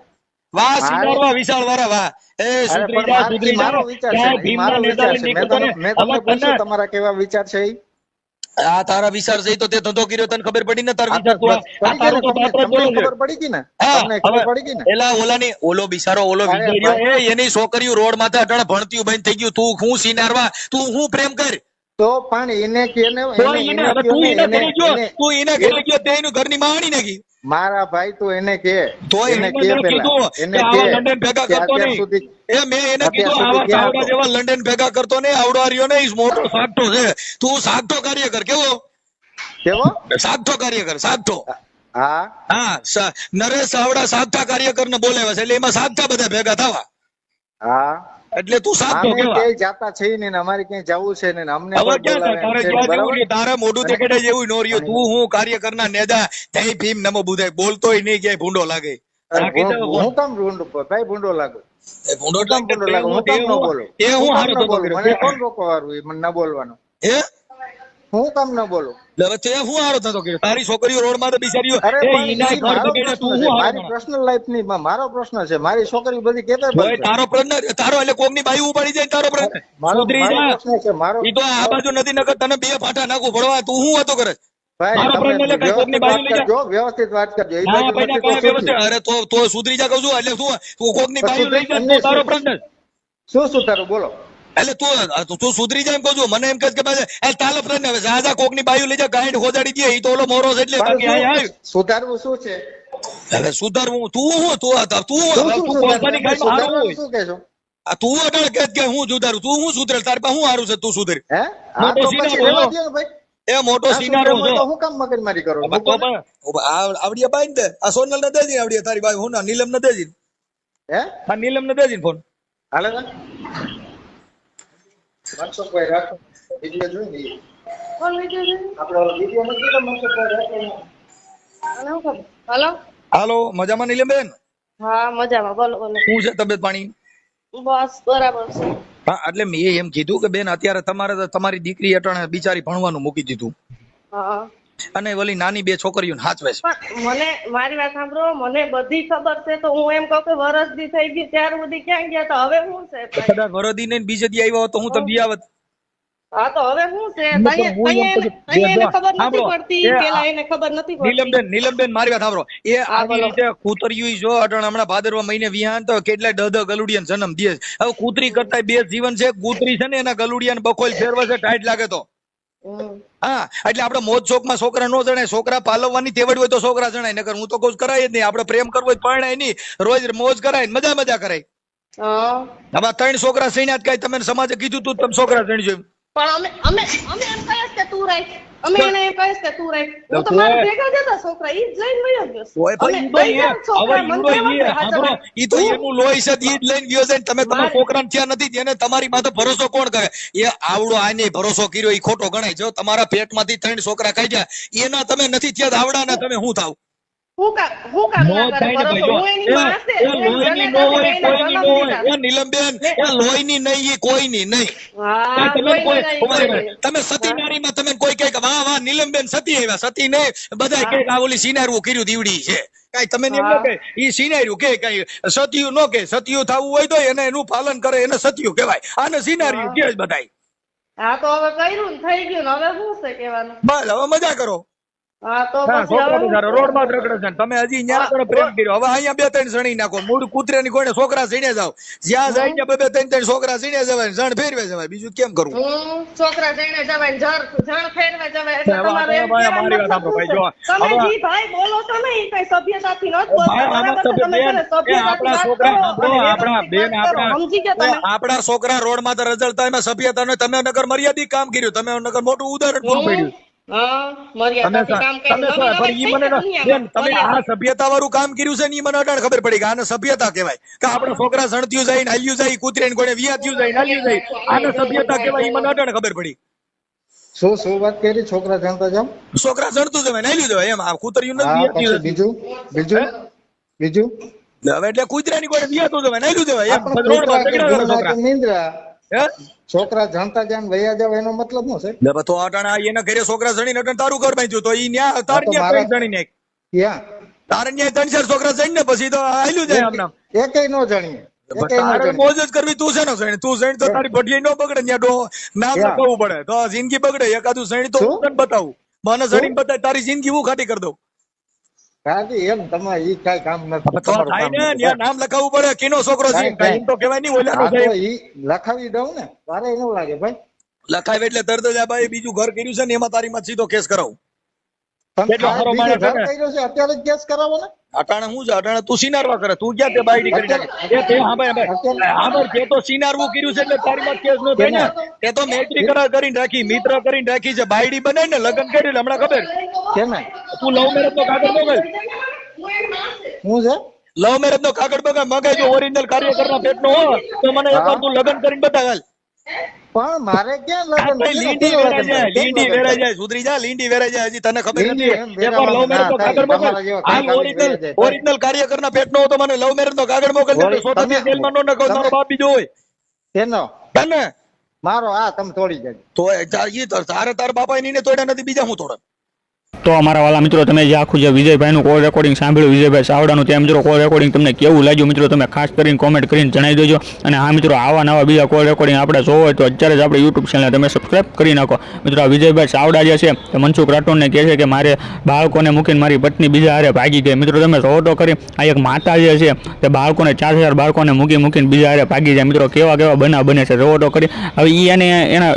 વાહ મારે- સિનારવા વિશાળ વાળા, વાહ. એ અરે સુધરી પણ જા, મારો- સુધરી ઈ જા. મારો વિચાર છે ક્યાંય ને, ઈ ભીમના મારો નેતા વિચાર છે. લઈને મેં નીકળતો તમને ને. હવે પૂછ્યું તને- તમારા કેવા વિચાર છે ઈ? આ તારા વિચાર છે ઈ તો તે ધંધો કર્યો, તને ખબર પડી ને તારા આ તો વિચાર? તું આ પડી ગઈ ને તારું તો તમને? પાત્ર જ બોલે છે. ખબર પડી ગઈ ને? હા, તમને હવે ખબર પડી ગઈ ને? એલા ઓલો બિચારો અરે વિજય રહ્યો, ભાઈ. એની છોકરીઓ રોડ માથે અટાણે ભણતી બંધ થઈ ગયું, તું હું સિનારવા, તું હું પ્રેમ કર. તો પણ એને કેને તો એને એને એને હવે કયો તું ને, એને એને ઘરે ગયો, એને- તું એને ઘરે ગયો, તે એનું ઘરની માણી નાખી. મારા ભાઈ તું એને કે તોય એને એને કે મેં પેલા કીધું એને કે કે આવા લંડન ભેગા કે કરતો અત્યાર નહીં. સુધી એ મેં એને અત્યાર કીધું સુધી આવા ક્યાં સાવડા હતો? જેવા લંડન ભેગા કરતો નહીં, આવડો રહ્યો ને ઈ મોટો સાગઠો છે. તું સાગઠો કાર્યકર કેવો? કેવો? સાગઠો કાર્યકર, સાગઠો. હા હા, નરેશ સાવડા સાગઠા કાર્યકર ને બોલાવ્યા છે, એટલે એમાં સાગઠા બધા ભેગા થવા. હા એટલે તું સાગઠો અમે કેવા? ક્યાંય જાતા છે નહીં ને અમારે ક્યાંય જવું છે ને અમને હવે પણ ક્યાં બોલાવે તારે છે જોવા જેવું બરાબર? નહીં, તારે મોઢું દેખાડે જેવું નો રહ્યું. તું હું કાર્યકરના નેદા જય ભીમ નમો બુધાય બોલતોય નહીં, ક્યાંય ભૂંડો લાગે. રાખી દે હું કામ ભૂંડો ભાઈ ભૂંડો લાગુ? એ ભૂંડો હું કામ ભૂંડો લાગુ? હું કામ ન બોલું? એ હું હું કામ હારો ન થતો બોલું? કર્યો. મને કોણ રોકવાનું એ મને ન બોલવાનું? હે? હું કામ ન બોલું? હવે તે હું હારો થતો કર્યો? તારી છોકરીઓ રોડ માં તો બિચારીઓ અરે એ પણ ઈના ઈ ઘર મારો બગડ્યા, તું પ્રશ્ન હું છે, હારો મારી થતો? પર્સનલ લાઈફ ની મારો પ્રશ્ન છે. મારી છોકરી બધી કેતા તોય તારો પ્રશ્ન, તારો એટલે કોકની બાઈ ઉપાડી જાય ને તારો પ્રશ્ન. સુધરી જા. પ્રશ્ન છે મારો. ઈ તો આ બાજુ નથી, નકર તને બે ફાંટા નાખું પડવા. તું હું વાતો કરે? ભાઈ મારો તમે પ્રશ્ન એટલે કઈ કોકની વ્યવસ્થિત બાયું વાત લઈ જા. કરજો, વ્યવસ્થિત વાત કરજો. એ ના બાજુ ભાઈ નથી તો ના શું વ્યવસ્થિત. થયું? અરે તો સુધરી જા કહું છું. એટલે શું તું કોકની તો બાયું લઈ જા, સુધરી- તો તારો પ્રશ્ન. શું તારું બોલો? એટલે તું સુધરી જાય એમ કહું છું. મને એમ કહે કે ભાઈ એ તાલો પ્રશ્ન હવે જાજા કોકની બાયું લઈ જા, ગાંઠ હોજાડી દે. ઈ તો ઓલો મોરો છે એટલે બાકી પણ આય શું સુધારવું શું છે? હવે સુધારવું તું હું તું શું પોતાની ગાડીમાં હારું સુધારવાનું હોય. શું કહેશો? આ તું અટાણે કહે કે હું સુધારું, તું હું સુધરે, તારી પાસે હું હારું છે તું સુધરે? હે આ મોટો તો સિનારો પછી રહેવા હો. દ્યો ને ભાઈ. એ મોટો આ સિનારો સુધારવું હોય છો. તો હું કામ મગજમારી કરો? તો પણ આવડિયા બાઈ દે, આ સોનલ ને દેજી, આવડિયા તારી બાઈ હું ના નીલમ ને દેજી, હે આ નીલમ ને દેજી ફોન. હાલે ને મનસુખભાઈ રાખો વિડિયો જોઈ લઈએ. કોણ વિડિયો જોયું? આપણે ઓલો વિડિયો નથી જોયો મનસુખભાઈ રાખો? આને હું ખબર? હલો હાલો, મજામાં નીલમ બેન? હા મજામાં, બોલો બોલો. શું છે તબિયત પાણી? બસ બરાબર છે. હા, એટલે મેં એમ કીધું કે બેન અત્યારે તમારી દીકરી અટાણે બિચારી ભણવાનું મૂકી દીધું, હા અને ઓલી નાની બે છોકરીઓને હાચવે છે. પણ મને મારી વાત સાંભળો, મને બધી ખબર છે, તો હું એમ કહું કે વરસ દી થઈ ગયું ત્યાર સુધી ક્યાં ગયા? તો હવે શું છે ભાઈ? કદાચ વરદી ને બીજે દી આવ્યા હોત તો હું તમે બી આવત. હા તો હવે શું છે હું તઈએ એમ કહું છું, એને ખબર નથી સાંભળો, પડતી એ પેલા એને ખબર નથી પડતી નીલમબેન મારી વાત સાંભળો. એ હા, આવી બોલો. રીતે કૂતરિયું જો અટણ હમણાં ભાદરવા મહિને વિહાન તો કેટલાય દહ ગલુડિયાને જન્મ દે છે. હવે કૂતરી કરતા બે જીવન છે. કૂતરી છે ને એના ગલુડિયાને બકોલ ફેરવે છે, ટાઈટ લાગે તો. હમ. હા, એટલે આપણે મોજ શોખમાં છોકરા નો જણાય. છોકરા પાલવવાની તેવડ હોય તો છોકરા જણાય, નકર હું તો કહું છું કરાય જ નહીં. આપણે પ્રેમ કરવો હોય પરણાય નહીં, રોજ મોજ કરાય, મજા કરાય. હા. હવે 3 છોકરા સૈન્યા કઈ તમે સમાજે કીધું તું તમે છોકરા સણજો એમ. પણ અમે એમ કહીએ કે તું રાખ, અમે એને એમ કહીએ કે તું રાખ. હું તો તો મારા ભેગા જ હતા છોકરા, ઈ જ લઈને વયો ગયો. ઓય ભાઈ, અમે ઈ તો બે ચાર છોકરા મને કહેવા કે સાંભળો, ઈ તો એનું લોહી છે, ઈ જ લઈને ગયો છે ને તમે તમારા છોકરાને ત્યાં નથી. તેને તમારી માથે ભરોસો કોણ કરે? એ આવડો આને ભરોસો કર્યો ઈ ખોટો ગણાય. જો તમારા પેટમાંથી 3 છોકરા કાઢ્યા, એના તમે નથી થયા, આવડાના તમે શું થાવ? હું કામ ના કરે ભરોસો? હું એની માં છે, લોહીની નો હોય, કોઈની નો હોય. એ નીલમબેન, એ લોહીની નહીં, એ કોઈની નહીં. હા તમે સતી નારીમાં તમે કોઈ કહે કે વાહ વાહ નીલમબેન સતી આવ્યા, સતી નહીં. બધા કહે કે આ ઓલી સિનારવું કર્યું દીવડી છે. કઈ તમે એમ ન કહે ઈ સિનાર્યું કે કઈ સતિયું નો કે. સતિયું થવું હોય તો એને એનું પાલન કરે, એને સતિયું કહેવાય. આને સિનાર્યું કે જ બધાય. હા તો હવે કર્યું ને થઈ ગયું ને હવે શું છે કહેવાનું? બસ હવે મજા કરો. હા તો હા, પછી છોકરા હવે બિચારા રોડમાં જ રખડે છે ને તમે હજી ન્યા આગળ પ્રેમ કર્યો. હવે અહીંયા 2-3 સણી નાખો. મૂળ કૂતરાની કોઈને છોકરા સણીએ જાવ. જ્યાં જાય ત્યાં 2-3 છોકરા સણીએ જવાય, જણ ફેરવે જવાય. બીજું કેમ કરવું? છોકરા જઈને જવાય ને જણ ફેરવે જવાય એટલે હવે તમારે એમ ભાઈ, કહેવાનો મારી વાત મતલબ સાંભળો ભાઈ, શું છે? જો, તમે હવે- જી ભાઈ બોલો છો ને ઈ કઈ સભ્યતાથી નથી બોલતા, ભાઈ, આમાં બરાબર છે? તમે બેન, જ્યારે એ આપણા સભ્યતાથી છોકરા વાત કરો અને આપણા વ્યવસ્થિત બેન વાત કરો, સમજી ગયા તમે? આપણા છોકરા રોડમાં તો રઝળતા એમાં સભ્યતા નહીં. તમે નગર મર્યાદિત કામ કર્યું, તમે નગર મોટું ઉદાહરણ પૂરું પાડ્યું. હા મર્યાદાથી કામ કર્યું. તમે નવી પણ ઈ નવી મને થઈ છે દુનિયામાં. બેન, તમે આ સભ્યતા વાળું કામ કર્યું છે ને ઈ મને અટાણ ખબર પડી કે આને સભ્યતા કહેવાય. કે આપણા છોકરા સણત્યું જાય ને હાલ્યું જાય, કૂતરીને કોઈને વિયાત્યું જાય ને હાલ્યું જાય, આને સભ્યતા કહેવાય. ઈ મને અટાણ ખબર પડી. શું વાત કરી? છોકરા જાણતા જાવ. છોકરા સણતું જવાય ને હાલ્યું જવાય એમ. આ કૂતરીયું નથી, હા, વિયાત્યું પછી નથી. બીજું હવે એટલે કૂતરાની કોઈને વિયાતું જવાય ને હાલ્યું જવાય એમ. આપણે પછી રોડમાં કૂતરા કે ઝઘડા કરે ભૂલા છોકરા. કે નીંદરા, હે? છોકરા જાણતા જાણ વયા જાવ એનો મતલબ શું છે? લે તો અટાણા એના ઘરે છોકરા સણીને અટાણે તારું ઘર બાંધ્યું તો ઈ ન્યા તાર તો ન્યા મારા- ત્રણ સણી નાખ. ક્યાં તારે ન્યા 3-4 છોકરા સણી ને પછી તો હાલ્યું જાય આમ નામ. એકેય નો જાણીએ, એકેય નો તારે જાણીએ. મોજ જ કરવી. તું છે ને સણી, તું સણી તો તારી ભઠિયાઈ નો બગડે. ન્યા ડો નામ ક્યાં? લખાવવું પડે તો જિંદગી બગડે. એકાદું સણી તો શું? હું તને બતાવું. મને સણી બતાય તારી જિંદગી હું ખાટી કરી દઉં. કાકી એમ તમારે ઈ કાંઈ કામ નથી. તો તમારું થાય કામ ને નથી. ન્યા નામ લખાવવું પડે. કિનો છોકરો છે કાંઈ એમ તો કહેવાય નહીં ઓલાનો હા, છે. તો ઈ લખાવી દઉં ને, તારે એવું લાગે ભાઈ? લખાવે એટલે તરત જ આ ભાઈ બીજું ઘર કર્યું છે ને એમાં તારી માં સીધો કેસ કરાવું. પણ કેટલો આ સારો બીજું માણસ છે ઘર ને. કર્યો છે અત્યારે જ કેસ કરાવો ને. અટાણે હું છે? અટાણે તું સિનારવા કરે. તું ક્યાં તે બાયડી કરી નાખે? એ તે હા ભાઈ તે તો સિનારવું કર્યું છે એટલે તારી માં કેસ નો થાય ને. તે તો મૈત્રી કરાર કરીને રાખી, મિત્ર કરીને રાખી છે. બાયડી બનાવી ને લગ્ન કરી એટલે હમણાં ખબર. છે ને તું લવ મેરેજ નો કાગળ મોકલ. શું છે? લવ મેરેજ નો કાગળ મગાઈ જો ઓરિજિનલ કાર્યકરના પેટનો હો તો મને એકવાર તું લગ્ન કરીને બતાવ. હાલ. પણ મારે ક્યાં લગ્ન ભાઈ લીંડી વેરાઈ જાય, લીંડી વેરાઈ જાય, સુધરી જા, લીંડી વેરાઈ જાય. હજી તને ખબર નથી. એકવાર લવ મેરેજ નો કાગળ મોકલ. હાલ ઓરિજિનલ કાર્યકરના પેટનો હો તો મને લવ મેરેજ નો કાગળ મોકલ. દે તો 100 જેલમાં નો નખો. તારો બાપ બીજો હોય તેનો તને મારો આ તમે તોડી જાય. તો તારે તાર બાપા ની તોડ્યા નથી, બીજા હું તોડે. તો અમારા વાલા મિત્રો, તમે જે આખું જે વિજયભાઈનું કોલ રેકોર્ડિંગ સાંભળ્યું, વિજયભાઈ ચાવડાનું, તે મિત્રો કોલ રેકોર્ડિંગ તમને કેવું લાગ્યું મિત્રો તમે ખાસ કરીને કોમેન્ટ કરીને જણાવી દેજો. અને હા મિત્રો, આવા નવા બીજા કોલ રેકોર્ડિંગ આપણે જોવો હોય તો અત્યારે જ આપણે યુટ્યુબ ચેનલ તમે સબસ્ક્રાઇબ કરી નાખો. મિત્રો આ વિજયભાઈ ચાવડા જે છે તે મનસુખ રાઠોડને કહે છે કે મારે બાળકોને મૂકીને મારી પત્ની બીજા હારે ભાગી ગઈ. મિત્રો તમે જોવો તો કરી, આ એક માતા જે છે તે બાળકોને 4,000 બાળકોને મૂકીને બીજા હારે ભાગી જાય. મિત્રો કેવા કેવા બનાવ બને છે જોવો તો કરી. હવે એ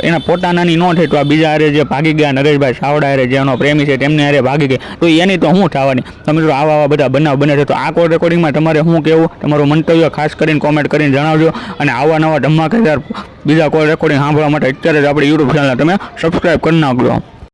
એના પોતાનાની ન થઈ તો આ બીજા હારે જે ભાગી ગયા નરેશભાઈ ચાવડા હારે જે એનો પ્રેમી છે તેમને હારે ભાગી ગઈ તો એની તો શું થવાની. તો મિત્રો આવા બધા બનાવ બને છે. તો આ કોલ રેકોર્ડિંગમાં તમારે શું કહેવું, તમારું મંતવ્ય ખાસ કરીને કોમેન્ટ કરીને જણાવજો. અને આવા નવા ધમાકેદાર બીજા કોલ રેકોર્ડિંગ સાંભળવા માટે અત્યારે જ આપણી યુટ્યુબ ચેનલ તમે સબસ્ક્રાઇબ કરી નાખજો.